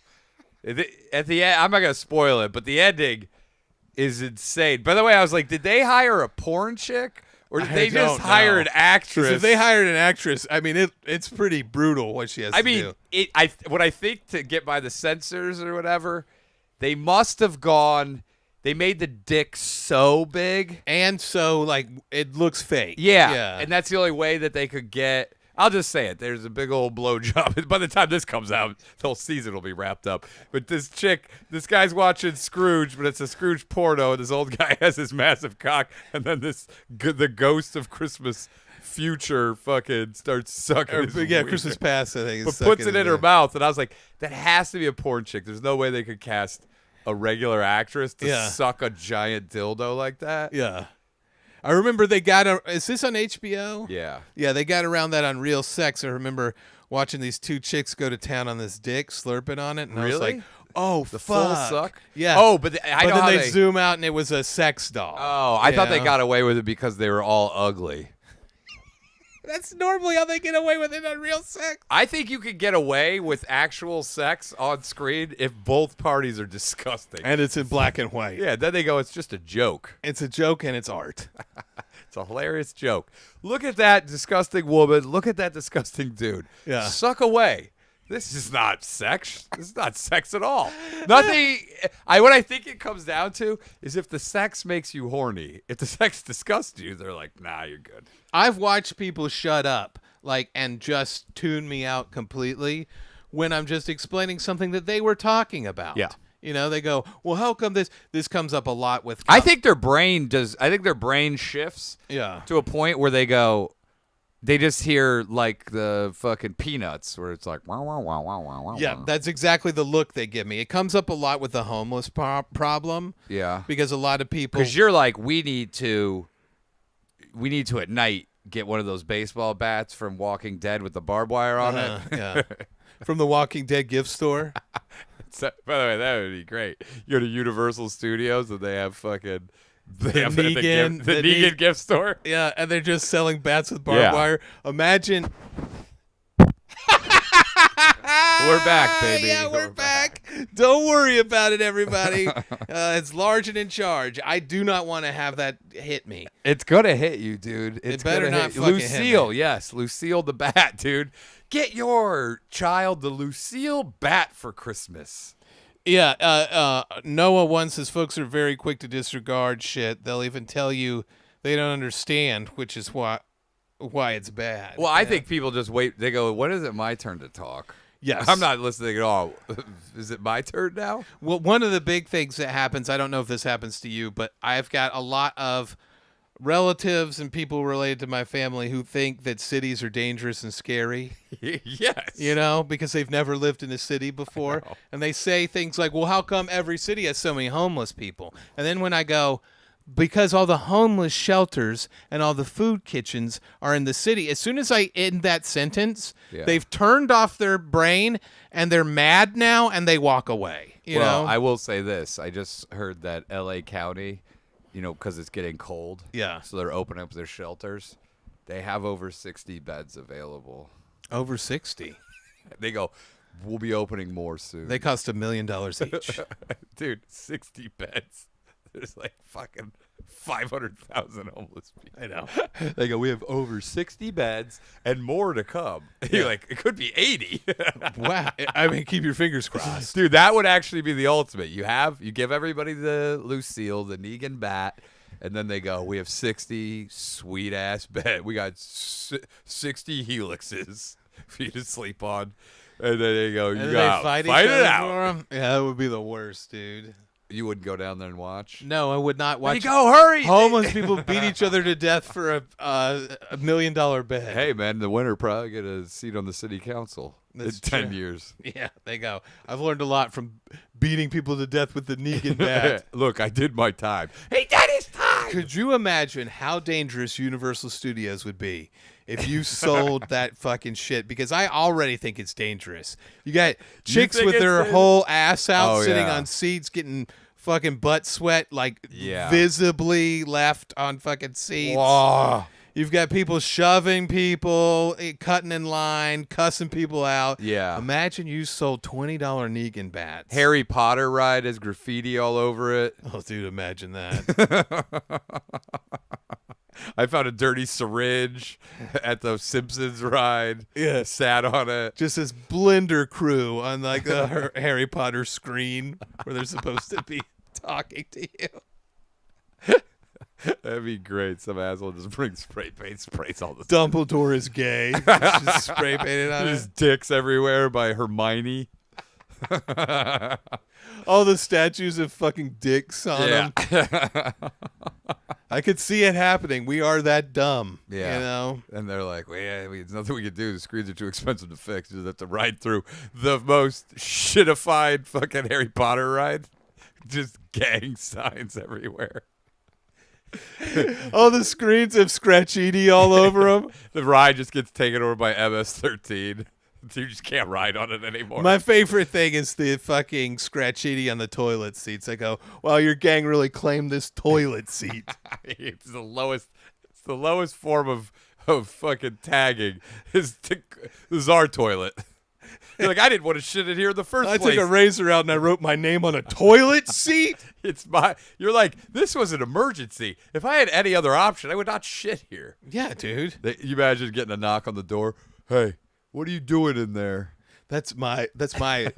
At the end, I'm not gonna spoil it, but the ending is insane. By the way, I was like, did they hire a porn chick? Or did I they just don't hire know. an actress? 'Cause if they hired an actress, I mean, it's pretty brutal what she has I to mean, do. what I think to get by the censors or whatever, they must have gone. They made the dick so big, And so, like, it looks fake. yeah, and that's the only way that they could get. I'll just say it. There's a big old blowjob. By the time this comes out, the whole season will be wrapped up. But this guy's watching Scrooge, but it's a Scrooge porno, and this old guy has his massive cock, and then the ghost of Christmas future fucking starts sucking his yeah, wiener. Christmas past, I think. But is puts sucking it in his her mouth, and I was like, that has to be a porn chick. There's no way they could cast a regular actress to Yeah. suck a giant dildo like that. Yeah. I remember they got is this on HBO? Yeah. Yeah, they got around that on Real Sex. I remember watching these two chicks go to town on this dick, slurping on it, and I was Really? like, "Oh, The fuck. full suck? Yeah. Oh, but I know then how they they zoom out and it was a sex doll. Oh, I you thought they know? got away with it because they were all ugly. That's normally how they get away with it on Real Sex. I think you could get away with actual sex on screen if both parties are disgusting. And it's in black and white. Yeah, then they go, it's just a joke. It's a joke and it's art. It's a hilarious joke. Look at that disgusting woman. Look at that disgusting dude. Yeah. Suck away. This is not sex. This is not sex at all. Nothing. What I think it comes down to is if the sex makes you horny. If the sex disgusts you, they're like, nah, you're good. I've watched people shut up and just tune me out completely when I'm just explaining something that they were talking about. Yeah. You know, they go, well, how come this comes up a lot with. I think their brain shifts Yeah. to a point where they go, they just hear like the fucking Peanuts, where it's like, wow, wow, wow, wow, wow, wow. Yeah, that's exactly the look they give me. It comes up a lot with the homeless problem. Yeah. Because a lot of people. Because you're like, we need to at night get one of those baseball bats from Walking Dead with the barbed wire on it. Yeah. From the Walking Dead gift store. So, by the way, that would be great. You go to Universal Studios and they have fucking the Negan gift store. Yeah, and they're just selling bats with barbed wire. Imagine. We're back, baby. Yeah, we're back. Don't worry about it, everybody. It's large and in charge. I do not want to have that hit me. It's gonna hit you, dude. It's better gonna not hit fucking Lucille, hit me. yes, Lucille the bat, dude. Get your child the Lucille bat for Christmas. Yeah, Noah once says folks are very quick to disregard shit. They'll even tell you they don't understand, which is why it's bad. Well, I think people just wait. They go, when is it my turn to talk? Yes. I'm not listening at all. Is it my turn now? Well, one of the big things that happens, I don't know if this happens to you, but I've got a lot of relatives and people related to my family who think that cities are dangerous and scary. Yes. You know, because they've never lived in a city before. And they say things like, well, how come every city has so many homeless people? And then when I go, because all the homeless shelters and all the food kitchens are in the city, as soon as I end that sentence, they've turned off their brain and they're mad now and they walk away. You know? I will say this. I just heard that L.A. County, you know, because it's getting cold. Yeah. So they're opening up their shelters. They have over 60 beds available. Over 60. They go, we'll be opening more soon. They cost $1 million each. Dude, 60 beds. There's like fucking 500,000 homeless people. I know. They go, we have over 60 beds and more to come. You're like, it could be 80. Wow. I mean, keep your fingers crossed. Dude, that would actually be the ultimate. You give everybody the Lucille, the Negan bat, and then they go, we have 60 sweet-ass bed. We got 60 helixes for you to sleep on. And then they go, you got to fight it out. For 'em? Yeah, that would be the worst, dude. You wouldn't go down there and watch? No, I would not watch. Hey, go, hurry! Homeless people beat each other to death for a $1 million bed. Hey, man, the winner probably get a seat on the city council in 10 years. Yeah, they go. I've learned a lot from beating people to death with the Negan bat. Look, I did my time. He did his time! Could you imagine how dangerous Universal Studios would be if you sold that fucking shit? Because I already think it's dangerous. You got chicks with their whole ass out sitting on seats getting fucking butt sweat like visibly left on fucking seats. Whoa. You've got people shoving people, cutting in line, cussing people out. Yeah. Imagine you sold $20 Negan bats. Harry Potter ride has graffiti all over it. Oh, dude, imagine that. I found a dirty syringe at the Simpsons ride. Yeah. Sat on it. Just this blender crew on like the Harry Potter screen where they're supposed to be talking to you. That'd be great. Some asshole just brings spray paint, sprays all the Dumbledore is gay. Just spray painted on There's it. dicks everywhere by Hermione. All the statues of fucking dicks on them. I could see it happening. We are that dumb. Yeah. You know? And they're like, well, there's nothing we can do. The screens are too expensive to fix. You just have to ride through the most shitified fucking Harry Potter ride. Just gang signs everywhere. All the screens have Scratchini all over them. The ride just gets taken over by MS-13. You just can't ride on it anymore. My favorite thing is the fucking Scratchini on the toilet seats. I go, wow, your gang really claimed this toilet seat. It's the lowest form of fucking tagging. This is our toilet. You're like, I didn't want to shit in here in the first place. I took a razor out and I wrote my name on a toilet seat. You're like, this was an emergency. If I had any other option, I would not shit here. Yeah, dude. You imagine getting a knock on the door. Hey, what are you doing in there? That's my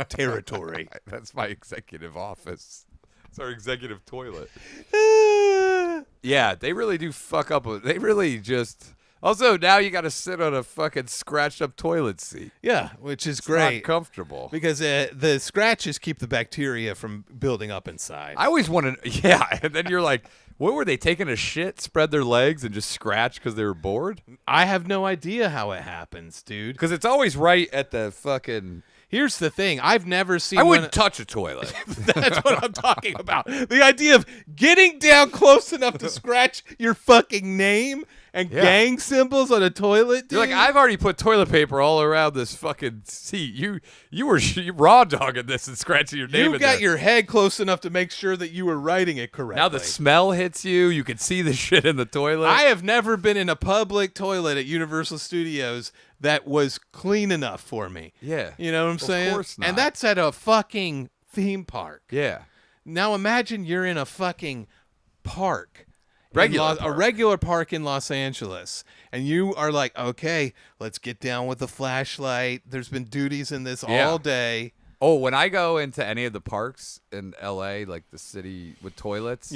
territory. That's my executive office. It's our executive toilet. Yeah, they really do fuck up. They really just Also, now you got to sit on a fucking scratched up toilet seat. Yeah, which is It's great. not comfortable. Because the scratches keep the bacteria from building up inside. I always wanted, yeah. And then you're like, what were they taking a shit, spread their legs, and just scratch because they were bored? I have no idea how it happens, dude. Because it's always right at the fucking. Here's the thing. I've never seen I wouldn't touch a toilet. That's what I'm talking about. The idea of getting down close enough to scratch your fucking name and gang symbols on a toilet, dude. You're like, I've already put toilet paper all around this fucking seat. You were raw dogging this and scratching your name. You got your head close enough to make sure that you were writing it correctly. Now the smell hits you. You can see the shit in the toilet. I have never been in a public toilet at Universal Studios that was clean enough for me. Yeah. You know what I'm saying? Of course not. And that's at a fucking theme park. Yeah. Now imagine you're in a fucking park. Regular A regular park in Los Angeles. And you are like, okay, let's get down with the flashlight. There's been duties in this all day. Oh, when I go into any of the parks in L.A., like the city with toilets,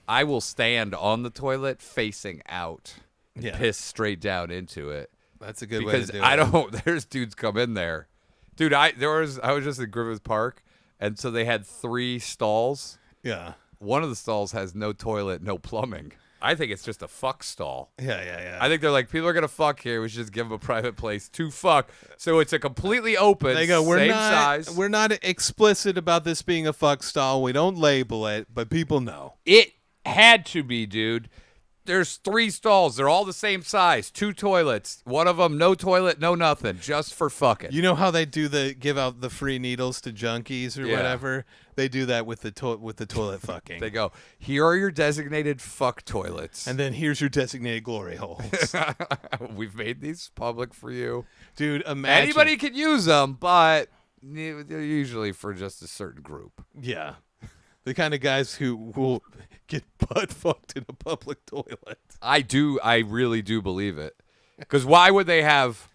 I will stand on the toilet facing out and piss straight down into it. That's a good way to do it. Because I don't, there's dudes come in there. Dude, I was just at Griffith Park, and so they had 3 stalls. Yeah. One of the stalls has no toilet, no plumbing. I think it's just a fuck stall. Yeah. I think they're like, people are going to fuck here. We should just give them a private place to fuck. So it's a completely open, they go, same size. We're not explicit about this being a fuck stall. We don't label it, but people know. It had to be, dude. There's 3 stalls. They're all the same size. 2 toilets. One of them, no toilet, no nothing, just for fucking. You know how they give out the free needles to junkies or whatever? They do that with the toilet fucking. They go, here are your designated fuck toilets. And then here's your designated glory holes. We've made these public for you. Dude, imagine. Anybody can use them, but they're usually for just a certain group. Yeah. The kind of guys who will get butt fucked in a public toilet. I really do believe it. Because why would they have...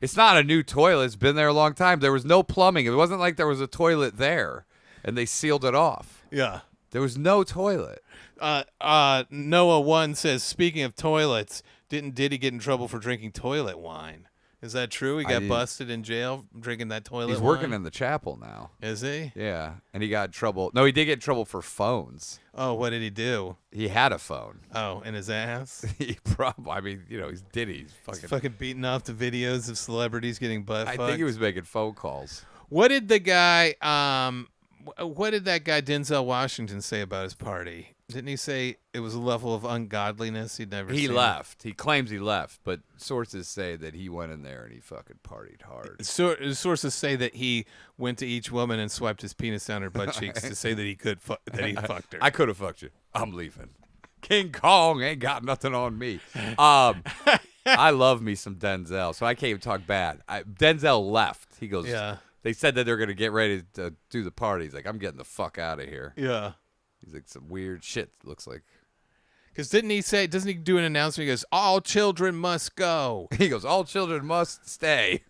It's not a new toilet. It's been there a long time. There was no plumbing. It wasn't like there was a toilet there, and they sealed it off. Yeah. There was no toilet. Noah 1 says, speaking of toilets, didn't Diddy get in trouble for drinking toilet wine? Is that true? He got busted in jail drinking that toilet wine? He's working in the chapel now. Is he? Yeah, and he got in trouble. No, he did get in trouble for phones. Oh, what did he do? He had a phone. Oh, in his ass? He probably, I mean, he's Diddy. He's fucking beating off the videos of celebrities getting butt fucked. I think he was making phone calls. What did the guy, what did that guy Denzel Washington say about his party? Didn't he say it was a level of ungodliness he'd never seen? He left. He claims he left, but sources say that he went in there and he fucking partied hard. Sources say that he went to each woman and swiped his penis down her butt cheeks to say that he fucked her. I could have fucked you. I'm leaving. King Kong ain't got nothing on me. I love me some Denzel, so I can't even talk bad. Denzel left. He goes, yeah. They said that they're going to get ready to do the party. He's like, I'm getting the fuck out of here. Yeah. He's like, some weird shit, looks like. Because doesn't he do an announcement? He goes, all children must go. He goes, all children must stay.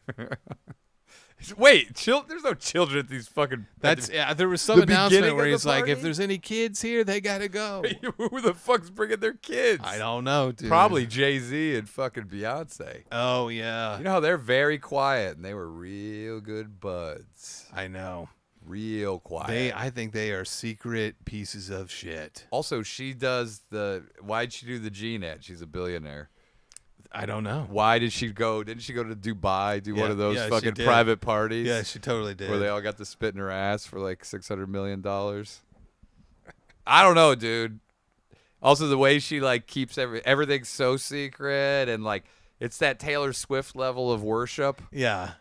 Wait, there's no children at these fucking... There was some announcement where he's like, if there's any kids here, they got to go. Who the fuck's bringing their kids? I don't know, dude. Probably Jay-Z and fucking Beyonce. Oh, yeah. You know how they're very quiet, and they were real good buds. I know. Real quiet. I think they are secret pieces of shit. Also, she does why'd she do the Gene ad? She's a billionaire. I don't know. Why did she go? Didn't she go to Dubai, do one of those fucking private parties? Yeah, she totally did. Where they all got to spit in her ass for like $600 million. I don't know, dude. Also, the way she like keeps everything so secret and like it's that Taylor Swift level of worship. Yeah.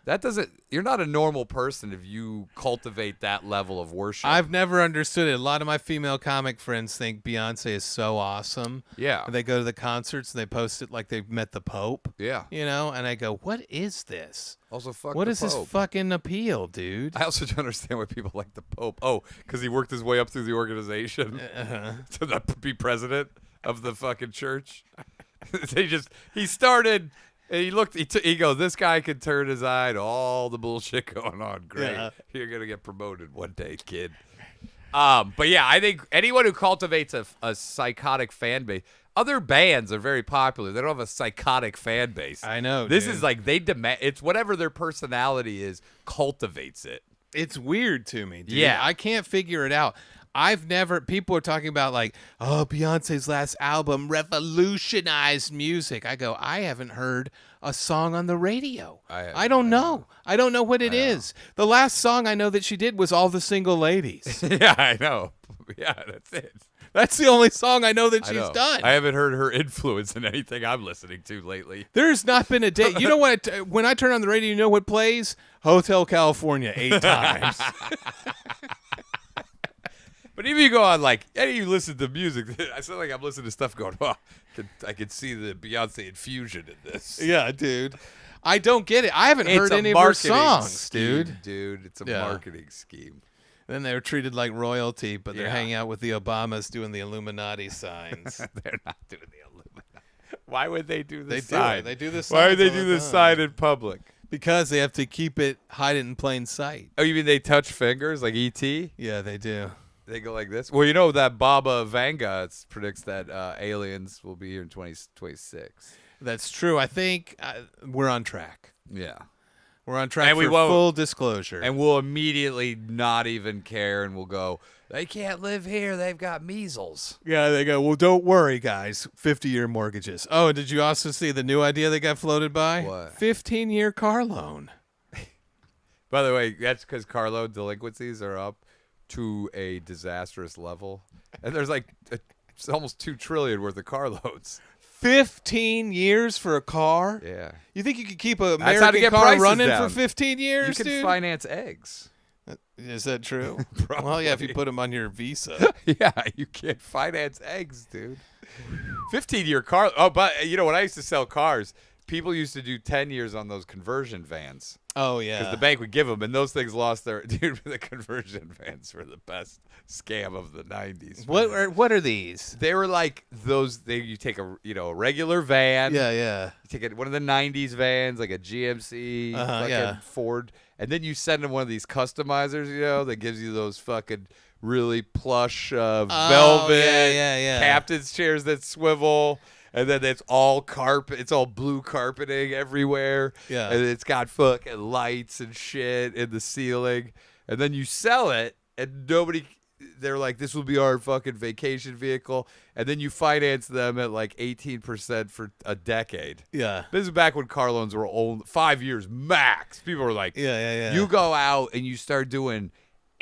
You're not a normal person if you cultivate that level of worship. I've never understood it. A lot of my female comic friends think Beyonce is so awesome. Yeah. And they go to the concerts and they post it like they've met the Pope. Yeah. You know, and I go, what is this? Also, fuck What the is Pope. this fucking appeal, dude? I also don't understand why people like the Pope. Oh, because he worked his way up through the organization to not be president of the fucking church. He started, and he looked, he goes, this guy could turn his eye to all the bullshit going on. Great. Yeah. You're going to get promoted one day, kid. But yeah, I think anyone who cultivates a psychotic fan base, Other bands are very popular. They don't have a psychotic fan base. I know. This dude. is like they demand. It's whatever their personality is cultivates it. It's weird to me, dude. Yeah. I can't figure it out. People are talking about like, oh, Beyonce's last album revolutionized music. I go, I haven't heard a song on the radio. I don't know. I don't know what it is. The last song I know that she did was All the Single Ladies. Yeah, I know. Yeah, that's it. That's the only song I know that she's know. done. I haven't heard her influence in anything I'm listening to lately. There's not been a day. You know what? When I turn on the radio, you know what plays? Hotel California 8 times. But even you go on like, hey, you listen to music. I sound like I'm listening to stuff going, oh, I could see the Beyonce infusion in this. Yeah, dude. I don't get it. I haven't It's heard a any of her marketing songs, scheme, dude. It's a Yeah. marketing scheme. Then they're treated like royalty, but they're Yeah. hanging out with the Obamas doing the Illuminati signs. They're not doing the Illuminati. Why would they do the They do sign? it. They do the Why would they signs all do the the time. sign in public? Because they have to keep it, hide it in plain sight. Oh, you mean they touch fingers like E.T.? Yeah, they do. They go like this? Well, you know that Baba Vanga predicts that aliens will be here in 2026. That's true. I think we're on track. Yeah. We're on track And we for won't- full disclosure. And we'll immediately not even care, and we'll go, they can't live here. They've got measles. yeah, they go, well, don't worry, guys. 50-year mortgages. Oh, did you also see the new idea that got floated by? What? 15-year car loan. By the way, that's because car loan delinquencies are up to a disastrous level. And there's like it's almost $2 trillion worth of car loans. 15 years for a car? Yeah. You think you could keep an That's how to American get car prices running down. for 15 years, You can dude? finance eggs. Is that true? Well, yeah, if you put them on your Visa. Yeah, you can't finance eggs, dude. 15-year car. Oh, but you know, when I used to sell cars, people used to do 10 years on those conversion vans. Oh, yeah. Because the bank would give them, and those things lost their... Dude, the conversion vans were the best scam of the 90s. What are these? They were like those... You take a regular van. Yeah. You take one of the 90s vans, like a GMC, fucking yeah. Ford, and then you send them one of these customizers, that gives you those fucking really plush velvet yeah. captain's chairs that swivel. And then it's all carpet. It's all blue carpeting everywhere. Yeah. And it's got fucking lights and shit in the ceiling. And then you sell it, and they're like, this will be our fucking vacation vehicle. And then you finance them at like 18% for a decade. Yeah. This is back when car loans were old, 5 years max. People were like, Yeah. you go out and you start doing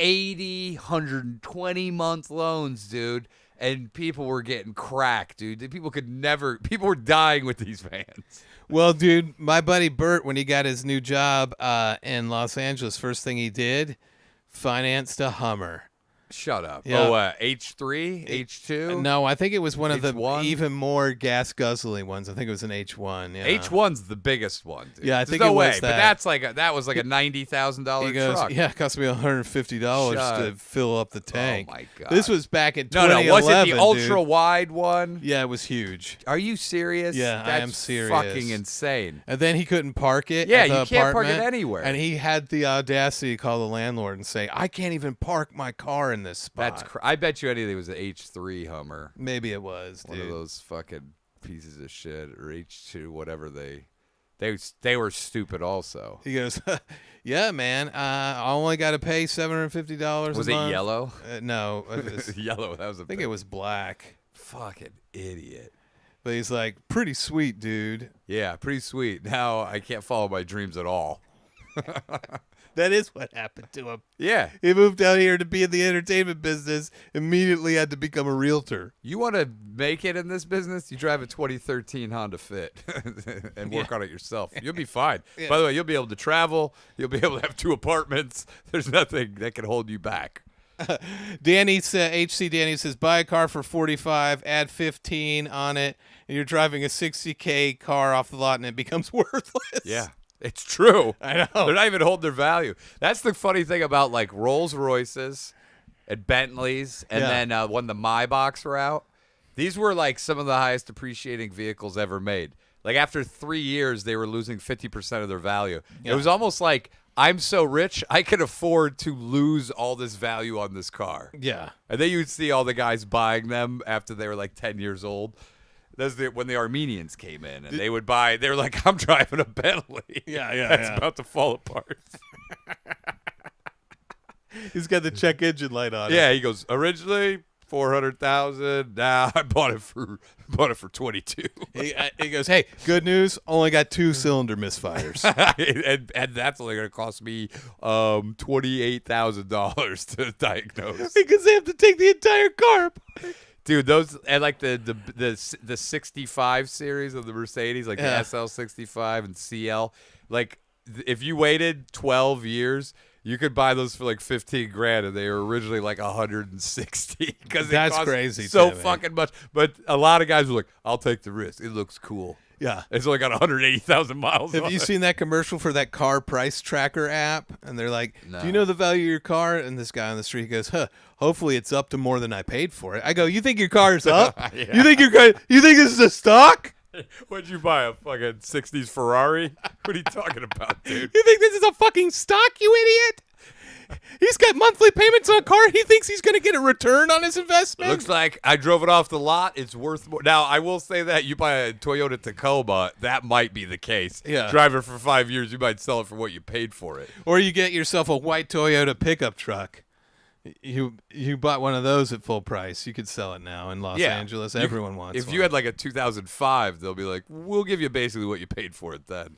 80, 120-month loans, dude. And people were getting cracked, dude. People were dying with these vans. Well, dude, my buddy Bert, when he got his new job in Los Angeles, first thing he did, financed a Hummer. Shut up. Yeah. Oh, H3? H2? No, I think it was one of the H1? even more gas guzzling ones. I think it was an H1. Yeah. H1's the biggest one, dude. Yeah, I There's think no it way, was but that. that was like a $90,000 He goes, truck. yeah, it cost me $150 Shut- to fill up the tank. Oh my god. This was back in No, 2011. was it the dude. ultra wide one? Yeah, it was huge. Are you serious? Yeah, I am That's serious. fucking insane. And then he couldn't park it. Yeah, at the you can't park it apartment, anywhere. And he had the audacity to call the landlord and say, "I can't even park my car in this spot." That's I bet you anything it was an H3 Hummer. Maybe it was, dude. One of those fucking pieces of shit, or H2, whatever they were stupid also. He goes, "Yeah, man. I only got to pay $750 Was a it month." yellow? No, it was, Yellow. That was I think it was black. fucking idiot. But he's like, "Pretty sweet, dude." Yeah, pretty sweet. Now I can't follow my dreams at all. That is what happened to him. Yeah. He moved out here to be in the entertainment business. Immediately had to become a realtor. You want to make it in this business? You drive a 2013 Honda Fit and work on it yourself. You'll be fine. Yeah. By the way, you'll be able to travel. You'll be able to have 2 apartments. There's nothing that can hold you back. Danny HC Danny says, buy a car for 45, add 15 on it, and you're driving a 60K car off the lot, and it becomes worthless. Yeah. It's true. I know. They're not even holding their value. That's the funny thing about like Rolls Royces and Bentleys, and Yeah. then when the Maybachs were out, these were like some of the highest appreciating vehicles ever made. Like after 3 years, they were losing 50% of their value. Yeah. It was almost like, I'm so rich, I can afford to lose all this value on this car. Yeah. And then you'd see all the guys buying them after they were like 10 years old. when the Armenians came in, and they would buy. They were like, "I'm driving a Bentley." That's about to fall apart. He's got the check engine light on. Yeah, he goes, originally 400,000. Now I bought it for 22. He goes, hey, good news. Only got 2 cylinder misfires, and that's only going to cost me $28,000 to diagnose because they have to take the entire car. Dude, those and like the 65 series of the Mercedes, like the SL 65 and CL, like if you waited 12 years. You could buy those for like $15,000, and they were originally like $160 because that's crazy. So fucking much. But a lot of guys were like, "I'll take the risk. It looks cool." Yeah, it's only got 180,000 miles. Have you seen that commercial for that car price tracker app? And they're like, no. "Do you know the value of your car?" And this guy on the street goes, hopefully it's up to more than I paid for it. I go, "You think your car's up? Yeah. You think this is a stock?" What'd you buy, a fucking 60s Ferrari? What are you talking about, dude? You think this is a fucking stock, you idiot? He's got monthly payments on a car. He thinks he's going to get a return on his investment. Looks like I drove it off the lot. It's worth more. Now, I will say that you buy a Toyota Tacoma, that might be the case. Yeah. Drive it for 5 years, you might sell it for what you paid for it. Or you get yourself a white Toyota pickup truck. You bought one of those at full price. You could sell it now in Los Angeles. Everyone wants If one. you had like a 2005, they'll be like, we'll give you basically what you paid for it then.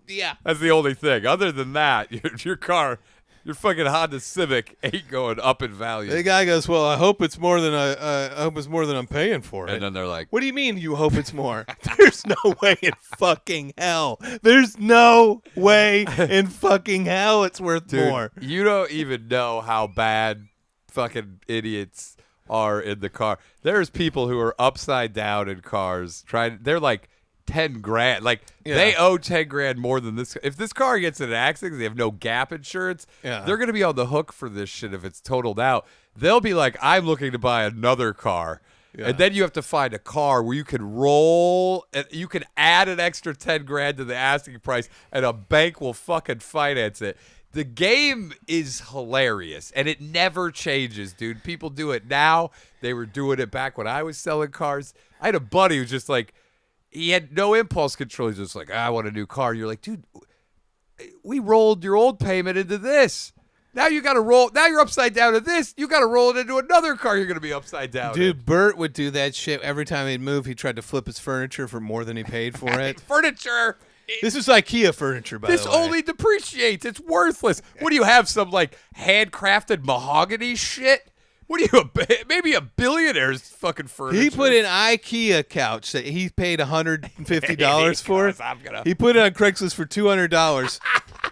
Yeah. That's the only thing. Other than that, your car, your fucking Honda Civic ain't going up in value. The guy goes, well, I hope it's more than I'm paying for it. And then they're like, what do you mean you hope it's more? There's no way in fucking hell. There's no way in fucking hell it's worth more. You don't even know how bad fucking idiots are in the car. There's people who are upside down in cars they're like $10,000. Like they owe $10,000 more than this. If this car gets in an accident, they have no gap insurance. They're gonna be on the hook for this shit if it's totaled out. They'll be like, I'm looking to buy another car. And then you have to find a car where you can roll and you can add an extra $10,000 to the asking price, and a bank will fucking finance it. The game is hilarious, and it never changes, dude. People do it now. They were doing it back when I was selling cars. I had a buddy who just like, he had no impulse control. He's just like, I want a new car. You're like, dude, we rolled your old payment into this. Now you got to roll. Now you're upside down to this. You got to roll it into another car. You're going to be upside down. Dude, Bert would do that shit every time he'd move. He tried to flip his furniture for more than he paid for it. Furniture. This is IKEA furniture, by the way. This only depreciates. It's worthless. What do you have? Some like handcrafted mahogany shit? What are you? Maybe a billionaire's fucking furniture. He put an IKEA couch that he paid $150 for. He put it on Craigslist for $200.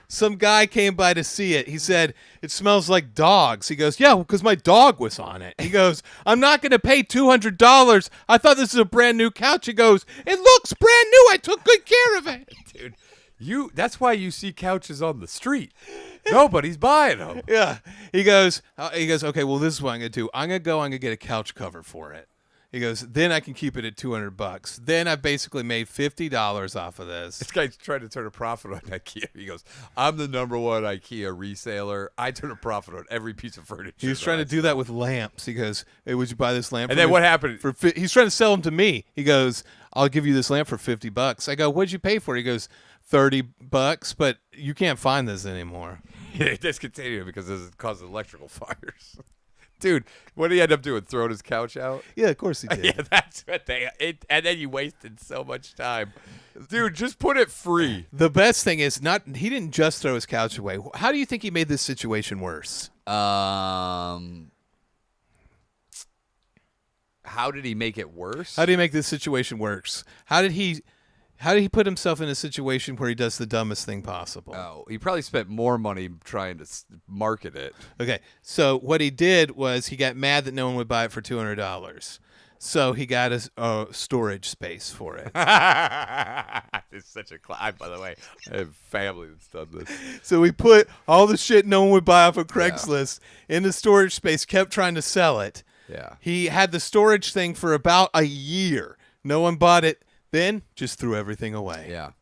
Some guy came by to see it. He said, it smells like dogs. He goes, yeah, because my dog was on it. He goes, I'm not going to pay $200. I thought this was a brand new couch. He goes, it looks brand new. I took good care of it. Dude, that's why you see couches on the street. Nobody's buying them. Yeah. He goes, okay, well, this is what I'm going to do. I'm going to get a couch cover for it. He goes, then I can keep it at $200. Then I basically made $50 off of this. This guy's trying to turn a profit on IKEA. He goes, I'm the #1 IKEA reseller. I turn a profit on every piece of furniture. He was trying to do that with lamps. He goes, hey, would you buy this lamp? And then what happened? He's trying to sell them to me. He goes, I'll give you this lamp for $50. I go, what'd you pay for it? He goes, $30, but you can't find this anymore. Yeah, discontinued it because it causes electrical fires. Dude, what did he end up doing? Throwing his couch out? Yeah, of course he did. Yeah, that's what and then you wasted so much time. Dude, just put it free. The best thing is he didn't just throw his couch away. How do you think he made this situation worse? How did he make it worse? How do you make this situation worse? How did he put himself in a situation where he does the dumbest thing possible? Oh, he probably spent more money trying to market it. Okay, so what he did was he got mad that no one would buy it for $200. So he got a storage space for it. It's such a by the way, I have family that's done this. So we put all the shit no one would buy off of Craigslist in the storage space, kept trying to sell it. Yeah. He had the storage thing for about a year. No one bought it. Then just threw everything away. Yeah.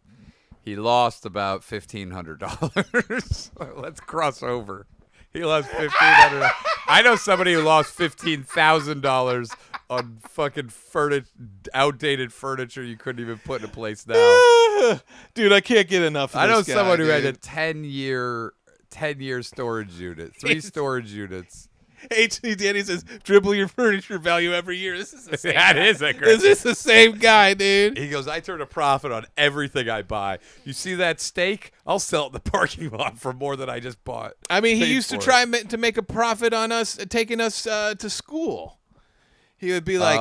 He lost about $1,500. Let's cross over. He lost $1,500. I know somebody who lost $15,000 on fucking outdated furniture you couldn't even put in place now. Dude, I can't get enough of I know this guy, someone who had dude. a 10-year storage unit, 3 storage units. H.D. Danny says, triple your furniture value every year. This is the same That guy. is aggressive. Is this the same guy, dude? He goes, I turn a profit on everything I buy. You see that steak? I'll sell it in the parking lot for more than I just bought. I mean, he Paid used to for try to make a profit on us, taking us to school. He would be like,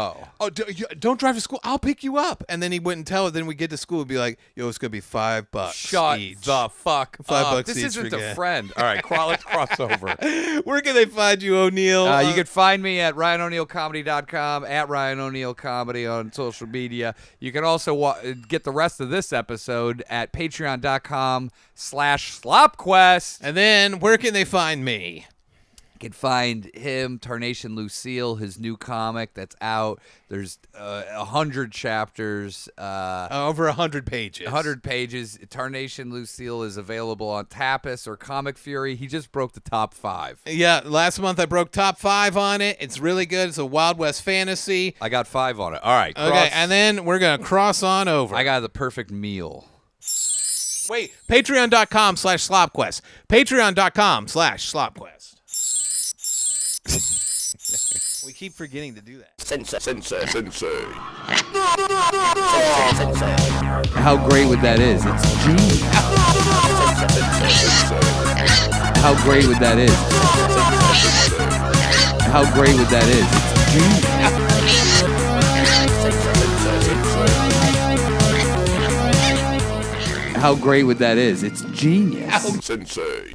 don't drive to school. I'll pick you up. And then he wouldn't tell it. Then we get to school and be like, yo, it's going to be $5 Shut each. the fuck $5 up. This each isn't for a gas. friend. All right, let's cross over. Where can they find you, O'Neill? You can find me at RyanO'NeillComedy.com, at Ryan O'Neill Comedy on social media. You can also get the rest of this episode at Patreon.com/Slop Quest. And then where can they find me? You can find him, Tarnation Lucille, his new comic that's out. There's 100 chapters. Over 100 pages. 100 pages. Tarnation Lucille is available on Tapas or Comic Fury. He just broke the top 5. Yeah, last month I broke top 5 on it. It's really good. It's a Wild West fantasy. I got 5 on it. All right. Okay, and then we're going to cross on over. I got the perfect meal. Wait, patreon.com/slopquest. Patreon.com/slopquest. We keep forgetting to do that. Sensei. How great would that is? It's genius. How great would that is? How great would that is? It's genius. How great would that is? It's genius. Sensei.